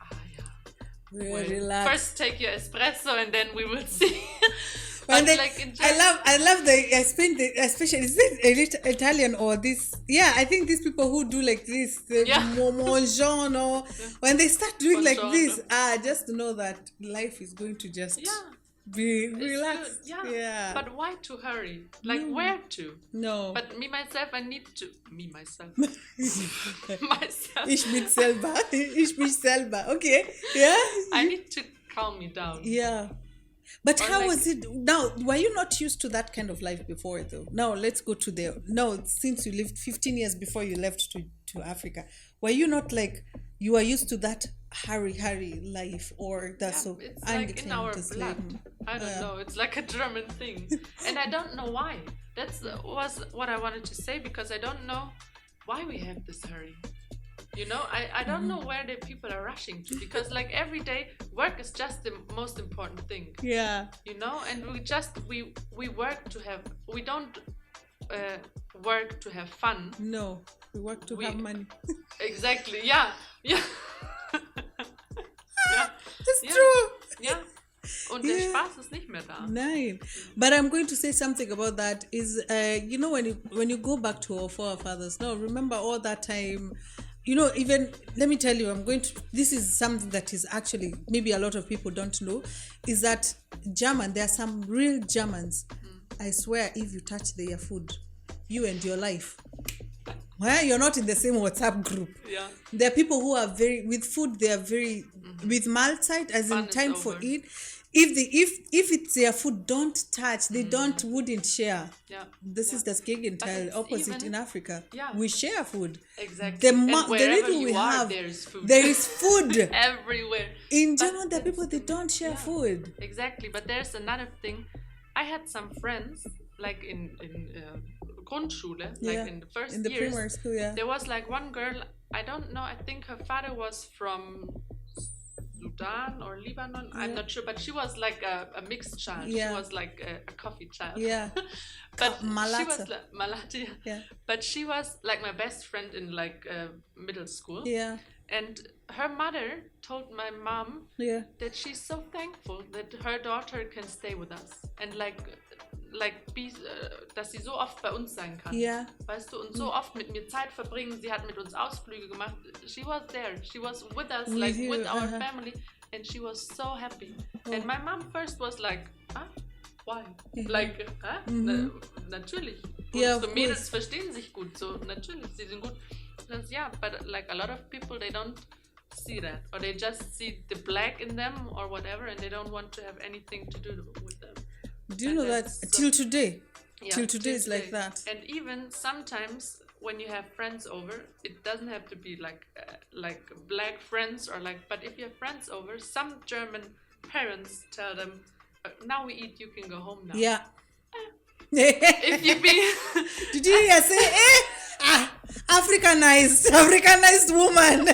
Relax. First, take your espresso, and then we will see. But like in Germany, I love especially is this Italian or this? Yeah, I think these people who do like this, buongiorno, when they start doing like this, just know that life is going to just be relaxed. Yeah. But why to hurry? Like where to? No. But myself. Ich mich selber. Okay. Yeah. I need to calm me down. Yeah. But Or how like- was it now? Were you not used to that kind of life before, though? Now let's go to the no. Since you lived 15 years before you left to Africa, were you not like you are used to that hurry life, or that's Yeah, so it's like in our blood. I don't know. It's like a German thing, and I don't know why. That's was what I wanted to say, because I don't know why we have this hurry. You know, I don't know where the people are rushing to, because like every day work is just the most important thing. Yeah. You know, and we work to have, we don't work to have fun. No, we work to have money. Exactly. Yeah. Yeah. Ja. It's Ja. true. Ja. Und der Spaß ist nicht mehr da. Nein. But I'm going to say something about that is, you know, when you go back to our forefathers, no, remember all that time, you know, even, let me tell you, this is something that is actually, maybe a lot of people don't know, is that there are some real Germans, I swear, if you touch their food, you and your life, well, you're not in the same WhatsApp group. Yeah. There are people who are very, with food, they are very, with Mahlzeit, as in time for it. If it's their food, don't touch. They wouldn't share. Yeah. This is the Gegenteil, opposite even, in Africa. Yeah. We share food. Exactly. The and wherever little you we are, have, there is food. there is food. Everywhere. In But German, there are people, they don't share food. Exactly. But there's another thing. I had some friends, like in Grundschule, like in the first in the years. primary school, yeah. There was like one girl, I don't know, I think her father was from Sudan or Lebanon, I'm not sure, but she was like a mixed child. Yeah. She was like a coffee child. Yeah. But she Malata. was like Malati. Yeah. But she was like my best friend in like middle school. Yeah. And her mother told my mom Yeah. that she's so thankful that her daughter can stay with us and dass sie so oft bei uns sein kann. Yeah. Weißt du, und so oft mit mir Zeit verbringen. Sie hat mit uns Ausflüge gemacht. She was there. She was with us, With you, with our family, and she was so happy. And my mom first was like, why? Like, natürlich. Yeah, So of Mädels verstehen sich gut, so natürlich, sie sind gut. Yeah, but like a lot of people, they don't see that, or they just see the black in them or whatever, and they don't want to have anything to do with them. Do you know that till today? Yeah, till today is like that. And even sometimes when you have friends over, it doesn't have to be like black friends or like, but if you have friends over, some German parents tell them, now we eat, you can go home now. Yeah. If you be Did you hear say, Africanized woman.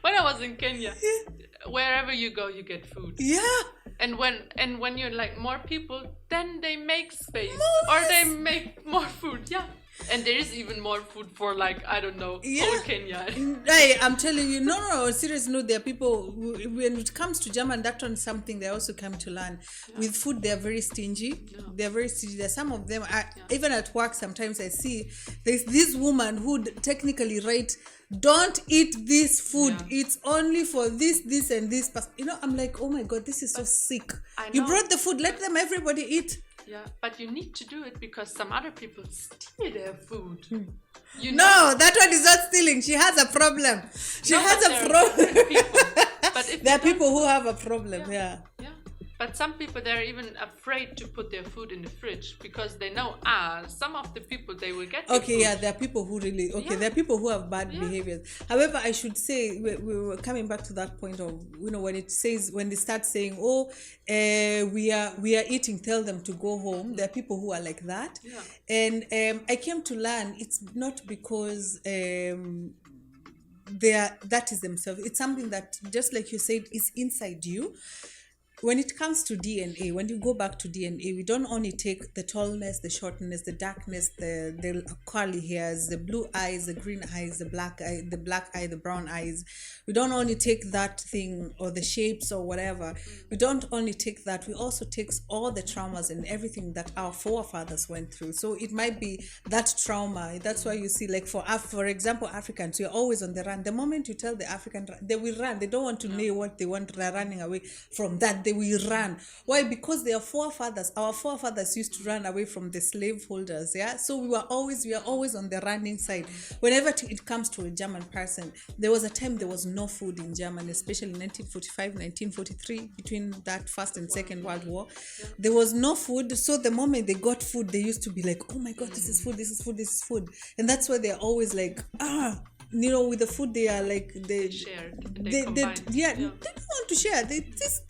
when I was in Kenya, wherever you go, you get food. Yeah. And when you're like more people, then they make space or they make more food. Yeah. And there is even more food for like, I don't know, whole Kenya. Hey, I'm telling you, no, seriously, no, there are people, when it comes to German, that one is something they also come to learn. Yeah. With food, they're very stingy. Yeah. They're very stingy. There's some of them, even at work, sometimes I see, there's this woman who technically write, don't eat this food. Yeah. It's only for this, and this. You know, I'm like, oh my God, this is so sick. You brought the food, let them, everybody eat. Yeah, but you need to do it because some other people steal their food. You know? No, that one is not stealing. She has a problem. She has a problem. But there are people who have a problem, yeah. But some people, they're even afraid to put their food in the fridge because they know, some of the people, they will get their food. Yeah, there are people who really, there are people who have bad behaviors. However, I should say, we were coming back to that point of, you know, when they start saying, we are eating, tell them to go home. There are people who are like that. Yeah. And I came to learn, it's not because that is themselves. It's something that, just like you said, is inside you. When it comes to DNA, when you go back to DNA, we don't only take the tallness, the shortness, the darkness, the curly hairs, the blue eyes, the green eyes, the black eye, the brown eyes. We don't only take that thing or the shapes or whatever. We don't only take that. We also take all the traumas and everything that our forefathers went through. So it might be that trauma. That's why you see, like for example, Africans, you're always on the run. The moment you tell the African, they will run. They don't want to know what they want. They're running away from that. they will run. Why? Because our forefathers used to run away from the slaveholders. Yeah, so we are always on the running side. Whenever it comes to a German person, there was a time there was no food in Germany, especially in 1945, 1943, between that First and Second World War. There was no food, so the moment they got food, they used to be like, oh my God, this is food, this is food, this is food. And that's why they're always like, with the food they are like they share. They don't want to share. This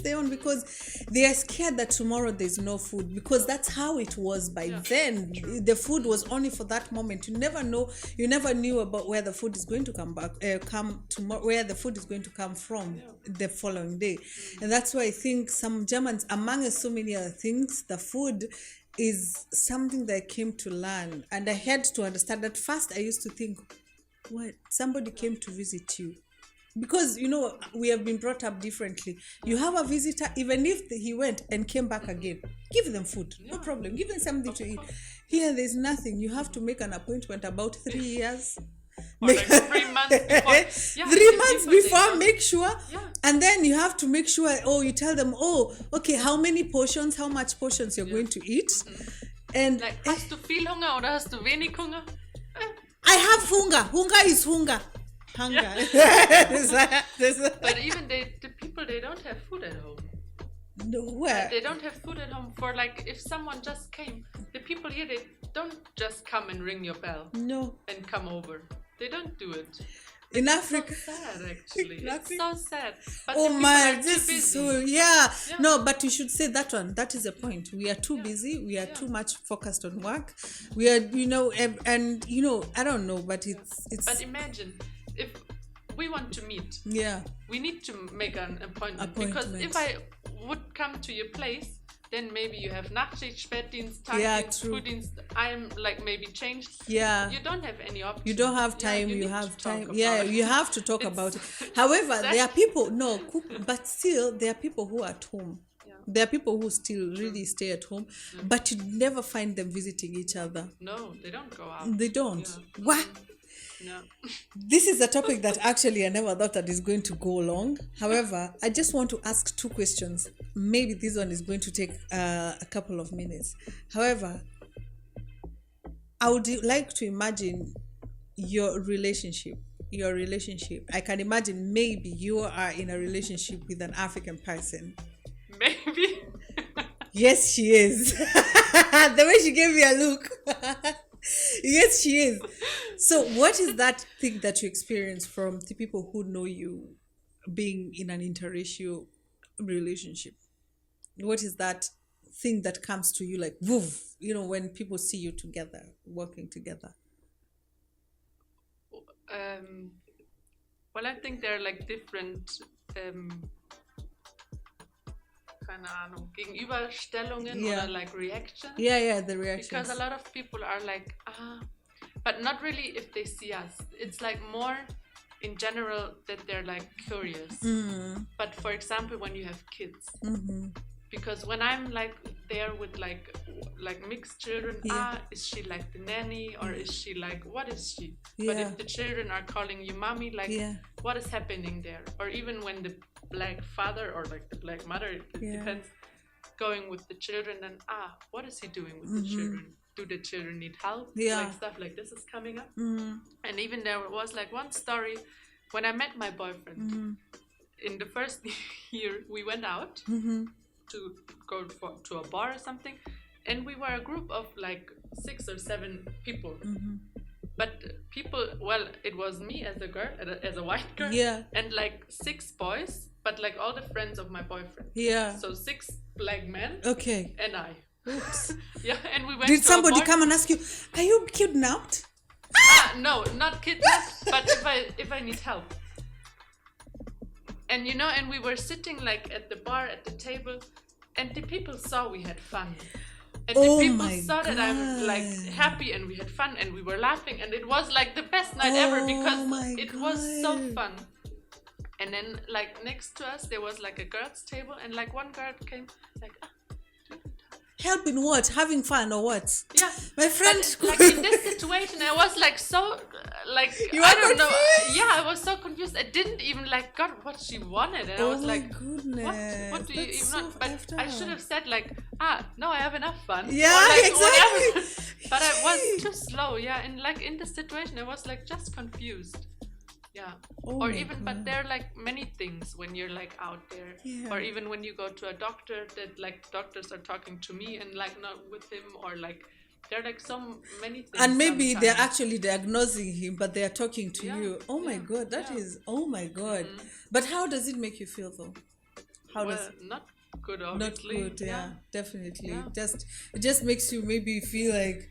they own because they are scared that tomorrow there's no food, because that's how it was by then. True. The food was only for that moment. You never knew about where the food is going to come tomorrow, where the food is going to come from the following day. And that's why I think some Germans, among so many other things, the food is something that I came to learn, and I had to understand. At first I used to think, what, somebody came to visit you, because we have been brought up differently. You have a visitor, even if he went and came back again, give them food, no problem, give them something to eat. Here there's nothing. You have to make an appointment about 3 years or like 3 months before. 3 months before, make sure. And then you have to make sure, you tell them, okay, how much portions you're going to eat. And like, hast du viel Hunger oder hast du wenig Hunger? I have hunger. Hunger is hunger. Hunger. But even the people, they don't have food at home. Nowhere. They don't have food at home for, like, if someone just came. The people here, they don't just come and ring your bell. No. And come over. They don't do it. In Africa, it's so sad, actually. It's so sad. But this is so No, but you should say that one. That is the point. We are too busy. We are too much focused on work. We are, and I don't know, but it's. But imagine if we want to meet. Yeah. We need to make an appointment. Because if I would come to your place, then maybe you have Nachtschicht, Spätdienst, Tagdienst, Frühdienst. I'm like maybe changed. Yeah. You don't have any option. You don't have time. You have time. Yeah, you have to talk about it. However, there are people, but still, there are people who are at home. Yeah. There are people who still really stay at home, but you never find them visiting each other. No, they don't go out. They don't. Yeah. What? No. This is a topic that actually I never thought that is going to go long. However, I just want to ask 2 questions. Maybe this one is going to take a couple of minutes. However, I would like to imagine your relationship. I can imagine maybe you are in a relationship with an African person. Maybe. Yes, she is. The way she gave me a look. Yes, she is. So what is that thing that you experience from the people who know you being in an interracial relationship? What is that thing that comes to you like, woof, when people see you together, working together? Well, I think there are like different keine Ahnung, Gegenüberstellungen or like reactions. Yeah, the reactions. Because a lot of people are like, but not really if they see us. It's like more in general that they're like curious. Mm-hmm. But for example, when you have kids, because when I'm like there with like mixed children, is she like the nanny or is she like, what is she? But if the children are calling you mommy, like what is happening there? Or even when the black father or like the black mother, it depends, going with the children, then what is he doing with the children? Do the children need help? Like stuff like this is coming up. And even there was like one story when I met my boyfriend. In the first year we went out to go to a bar or something, and we were a group of like 6 or 7 people. But people, well, it was me as a girl, as a white girl, and like 6 boys, but like all the friends of my boyfriend. So 6 black men. Okay. And I. Oops. And we went. Did somebody come and ask you, are you kidnapped? No, not kidnapped, but if I need help. And and we were sitting like at the bar at the table, and the people saw we had fun. And the people saw that I'm like happy and we had fun and we were laughing, and it was like the best night ever because it was so fun. And then like next to us there was like a girls' table, and like one girl came like, help in what? Having fun or what? Yeah. My friend. But, like in this situation, I was like so like You I are don't know. confused? Yeah, I was so confused. I didn't even like got what she wanted, and I Oh was my like, goodness. what do you That's even so want? But effed I should up. have said like, no, I have enough fun, or Yeah, like exactly. whatever. But I was too slow. Yeah, and like in the situation, I was like just confused. Yeah. Oh Or my even, but God. there are like many things when you're like out there, Yeah. or even when you go to a doctor that like doctors are talking to me and like not with him, or like there are like so many things. And maybe they're sometimes. actually diagnosing him, but they are talking to Yeah, you. Oh my yeah, God, that yeah. is, oh my God. But how does it make you feel though? How does Well, not good, Not obviously. good, yeah, definitely. Yeah. It just makes you maybe feel like,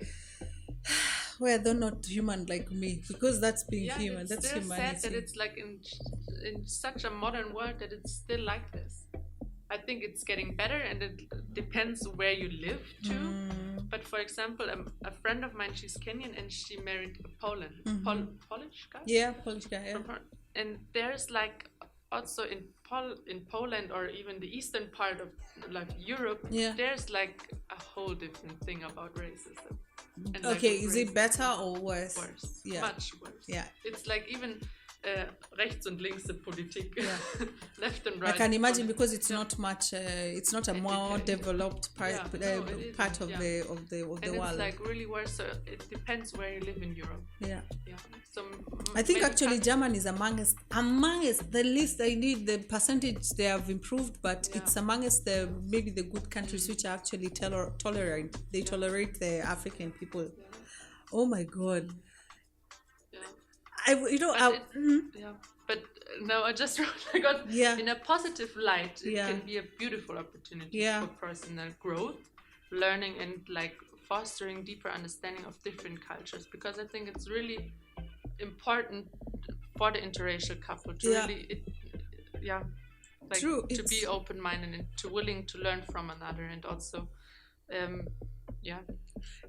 well, they're not human like me, because that's being Yeah, human. it's That's still sad that humanity. it's like in such a modern world that it's still like this. I think it's getting better, and it depends where you live too. But for example, a friend of mine, she's Kenyan, and she married a Polish guy. Yeah, Polish guy. Yeah. From her. And there's like also in Poland, or even the eastern part of like Europe, Yeah. there's like a whole different thing about racism. And like Okay, with is it racism, better or worse? worse? Yeah. Much worse. Yeah. It's like even rechts und linkse Politik, Yeah. left and I right. can imagine, politik. because it's not much. It's not a more developed part Yeah, no, it isn't, part of yeah. the And world. it's like really worse. So it depends where you live in Europe. Yeah. Yeah. So I think maybe actually Germany is amongst the least. I need the percentage they have improved, but Yeah. it's amongst the maybe the good countries which are actually tolerant. They tolerate the African people. Oh my God. Yeah. Yeah. But no, I just got Yeah. in a positive light. It Yeah. can be a beautiful opportunity Yeah. for personal growth, learning, and like fostering deeper understanding of different cultures. Because I think it's really important for the interracial couple to Yeah. really, like True, to be it's- open-minded and to willing to learn from another, and also,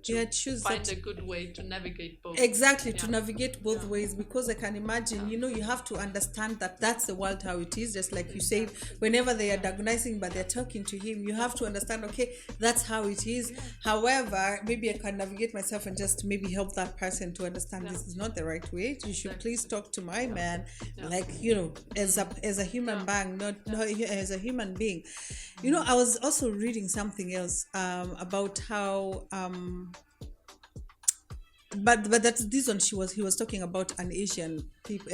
to choose find that. a good way to navigate both. Exactly, to Yeah. navigate both ways, because I can imagine, you have to understand that that's the world how it is, just like you said, whenever they are diagnosing but they're talking to him, you have to understand, okay, that's how it is. However, maybe I can navigate myself and just maybe help that person to understand this is not the right way. You should please talk to my man, like, as a human being, not as a human being. I was also reading something else about how but that's this one. He was talking about an Asian people,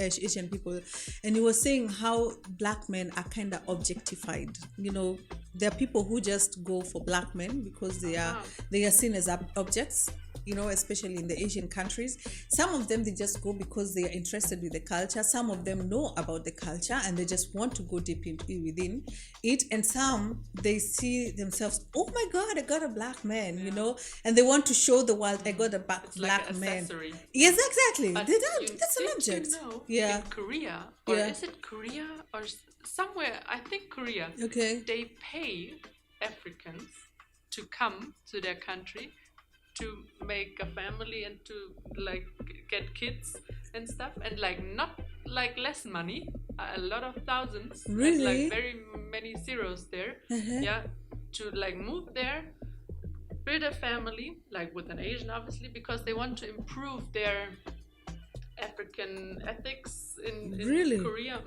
and he was saying how black men are kind of objectified. There are people who just go for black men because they are seen as objects. Especially in the Asian countries. Some of them, they just go because they are interested with the culture. Some of them know about the culture and they just want to go deep within it. And some, they see themselves, oh my God, I got a black man, and they want to show the world, I got a black Like man. accessory. Yes, exactly. But That's an object. In Korea, or Yeah. is it Korea or somewhere? I think Korea. Okay. They pay Africans to come to their country to make a family and to like get kids and stuff, and like not like less money, a lot of thousands, and Really? like very many zeros there. Yeah, to like move there, build a family, like with an Asian obviously, because they want to improve their African ethics in Really? Korea.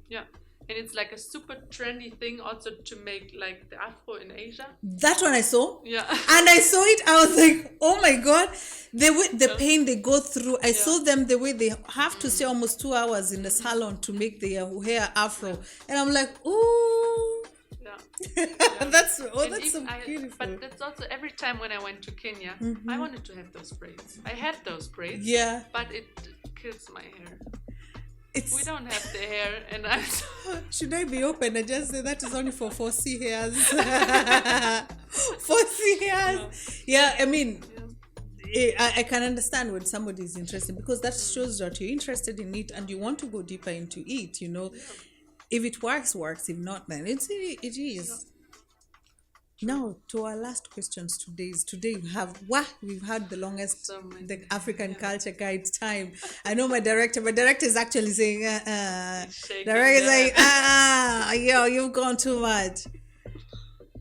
Yeah. And it's like a super trendy thing also to make like the afro in Asia. That one I saw. Yeah. And I saw it, I was like, oh my God, the pain they go through. I saw them the way they have to stay almost 2 hours in the salon to make their hair afro. And I'm like, ooh. Yeah. That's so And beautiful. but that's also every time when I went to Kenya, I wanted to have those braids. I had those braids. Yeah. But it kills my hair. It's, We don't have the hair, and I'm should I be open and just say that is only for 4C hairs? 4C hairs. Yeah, I mean, I can understand when somebody is interested, because that shows that you're interested in it and you want to go deeper into it. If it works. If not, then it is. Now to our last questions today we've had the longest So many. the African culture guide time. I know my director is actually saying shaking director is their like you've gone too much.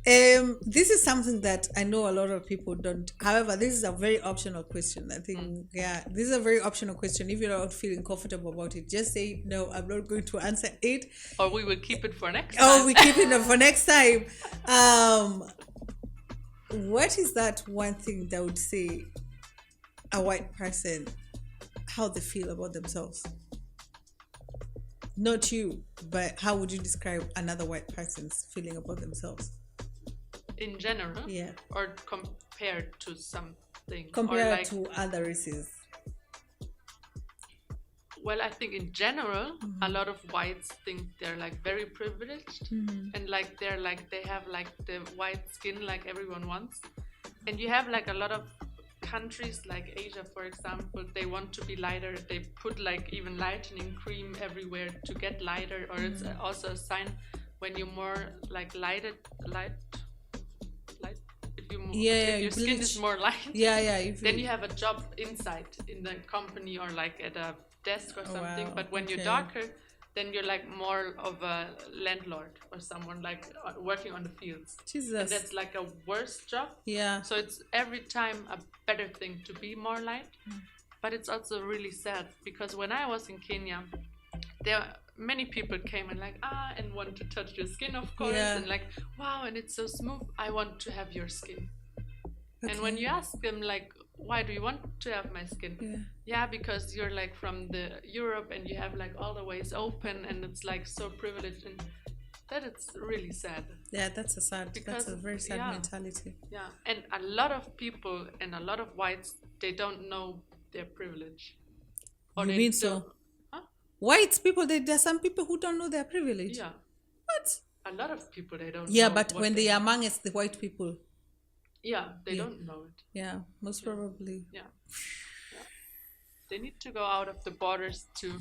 This is something that I know a lot of people don't. However, this is a very optional question. I think, yeah, this is a very optional question. If you're not feeling comfortable about it, just say, no, I'm not going to answer it. Or we will keep it for next time. Oh, we keep it for next time. What is that one thing that would say a white person, how they feel about themselves? Not you, but how would you describe another white person's feeling about themselves? In general? Yeah. Or compared to something? Compared or like, to other races? Well, I think in general, a lot of whites think they're like very privileged, and like they have like the white skin like everyone wants. And you have like a lot of countries like Asia, for example, they want to be lighter. They put like even lightening cream everywhere to get lighter, or it's also a sign when you're more like light. If your skin is more light, then you have a job inside in the company or like at a desk or something. But when you're darker, then you're like more of a landlord or someone like working on the fields. Jesus. And that's like a worse job. Yeah. So it's every time a better thing to be more light. But it's also really sad because when I was in Kenya, there many people came and like and want to touch your skin, of course, and like, wow, and it's so smooth, I want to have your skin. And when you ask them like, why do you want to have my skin? Because you're like from the Europe and you have like all the ways open and it's like so privileged, and that it's really sad. That's a very sad mentality. And a lot of people and a lot of whites, they don't know their privilege. Or you mean so? White people, there are some people who don't know their privilege. Yeah. What? A lot of people, they don't know. Yeah, but when they are amongst the white people. Yeah, they don't know it. Yeah, most probably. Yeah. They need to go out of the borders to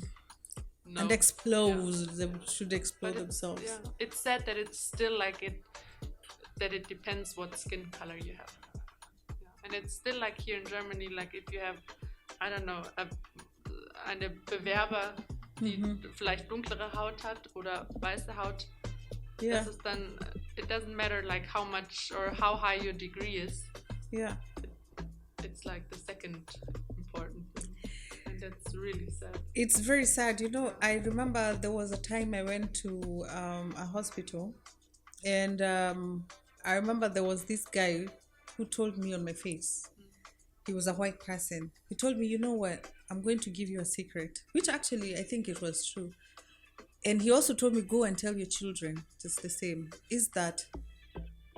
know. And explode. They should explode themselves. It's sad that it's still like that it depends what skin color you have. And it's still like here in Germany, like if you have, I don't know, eine Bewerber, die vielleicht dunklere Haut hat oder weiße Haut, das ist dann, it doesn't matter like how much or how high your degree is. It's like the second important thing. And that's really sad. It's very sad. You know, I remember there was a time I went to a hospital, and I remember there was this guy who told me on my face. He was a white person. He told me, you know what, I'm going to give you a secret, which actually I think it was true. And he also told me, go and tell your children just the same, is that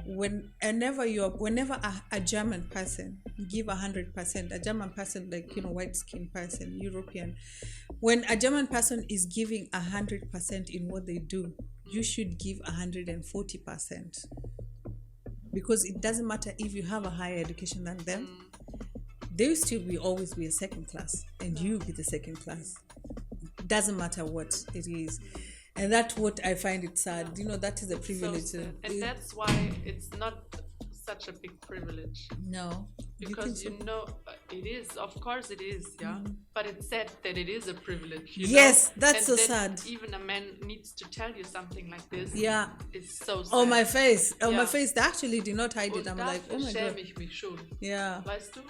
whenever a German person give 100%, a German person like, you know, white skin person, European, when a German person is giving 100% in what they do, you should give 140%. Because it doesn't matter if you have a higher education than them, they will still always be a second class, and you be the second class. Doesn't matter what it is. And that's what I find it sad. You know, that is a privilege. So and that's why it's not such a big privilege. No. Because you know, it is, of course it is, but it's sad that it is a privilege. Yes, that's so sad. Even a man needs to tell you something like this. Yeah. It's so sad. On my face. On my face, they actually did not hide it. I'm like, oh my God. Ich mich schon. Yeah. Weißt du?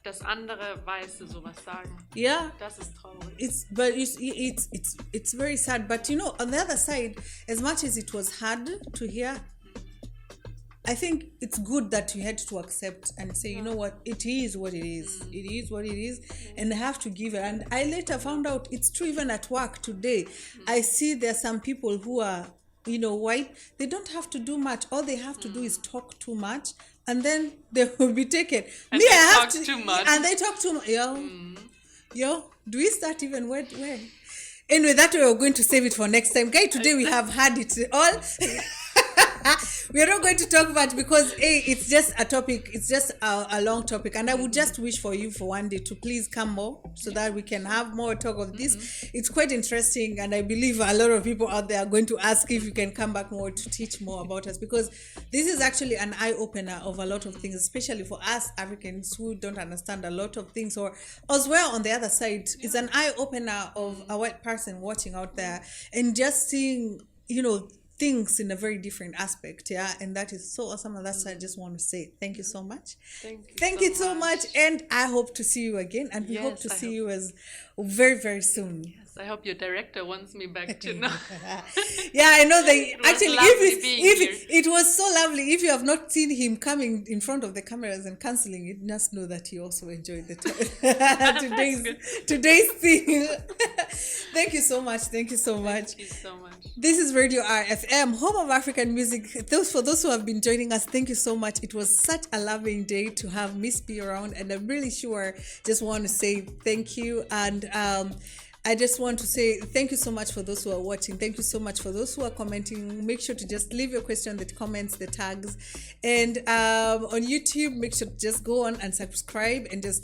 Dass andere Weiße sowas sagen. Yeah. Das ist traurig. It's very sad. But you know, on the other side, as much as it was hard to hear, I think it's good that you had to accept and say, you know what, it is what it is. It is what it is, and I have to give it. And I later found out it's true even at work today. I see there are some people who are, you know, white. They don't have to do much. All they have to do is talk too much, and then they will be taken. And they talk too much. And they talk too much. Yo, do we start even where? Anyway, that way we're going to save it for next time. Guys, today we have had it all. We are not going to talk much because it's just a topic. It's just a long topic, and I would just wish for you for one day to please come more so that we can have more talk of this. It's quite interesting, and I believe a lot of people out there are going to ask if you can come back more to teach more about us, because this is actually an eye-opener of a lot of things, especially for us Africans who don't understand a lot of things, or as well on the other side, it's an eye-opener of a white person watching out there and just seeing, you know, things in a very different aspect, yeah, and that is so awesome. And that's what I just want to say. Thank you so much. Thank you so much, and I hope to see you again, and we hope to see you as very, very soon. Yes, I hope your director wants me back too. No. Yeah, I know they actually. If it was so lovely. If you have not seen him coming in front of the cameras and cancelling it, just know that he also enjoyed the today's thing. Thank you so much. Thank you so much. Thank you so much. This is Radio RFM, home of African music. For those who have been joining us, thank you so much. It was such a loving day to have Miss B around, and I'm really sure just want to say thank you. And I just want to say thank you so much for those who are watching. Thank you so much for those who are commenting. Make sure to just leave your question in the comments, the tags. And on YouTube, make sure to just go on and subscribe and just tell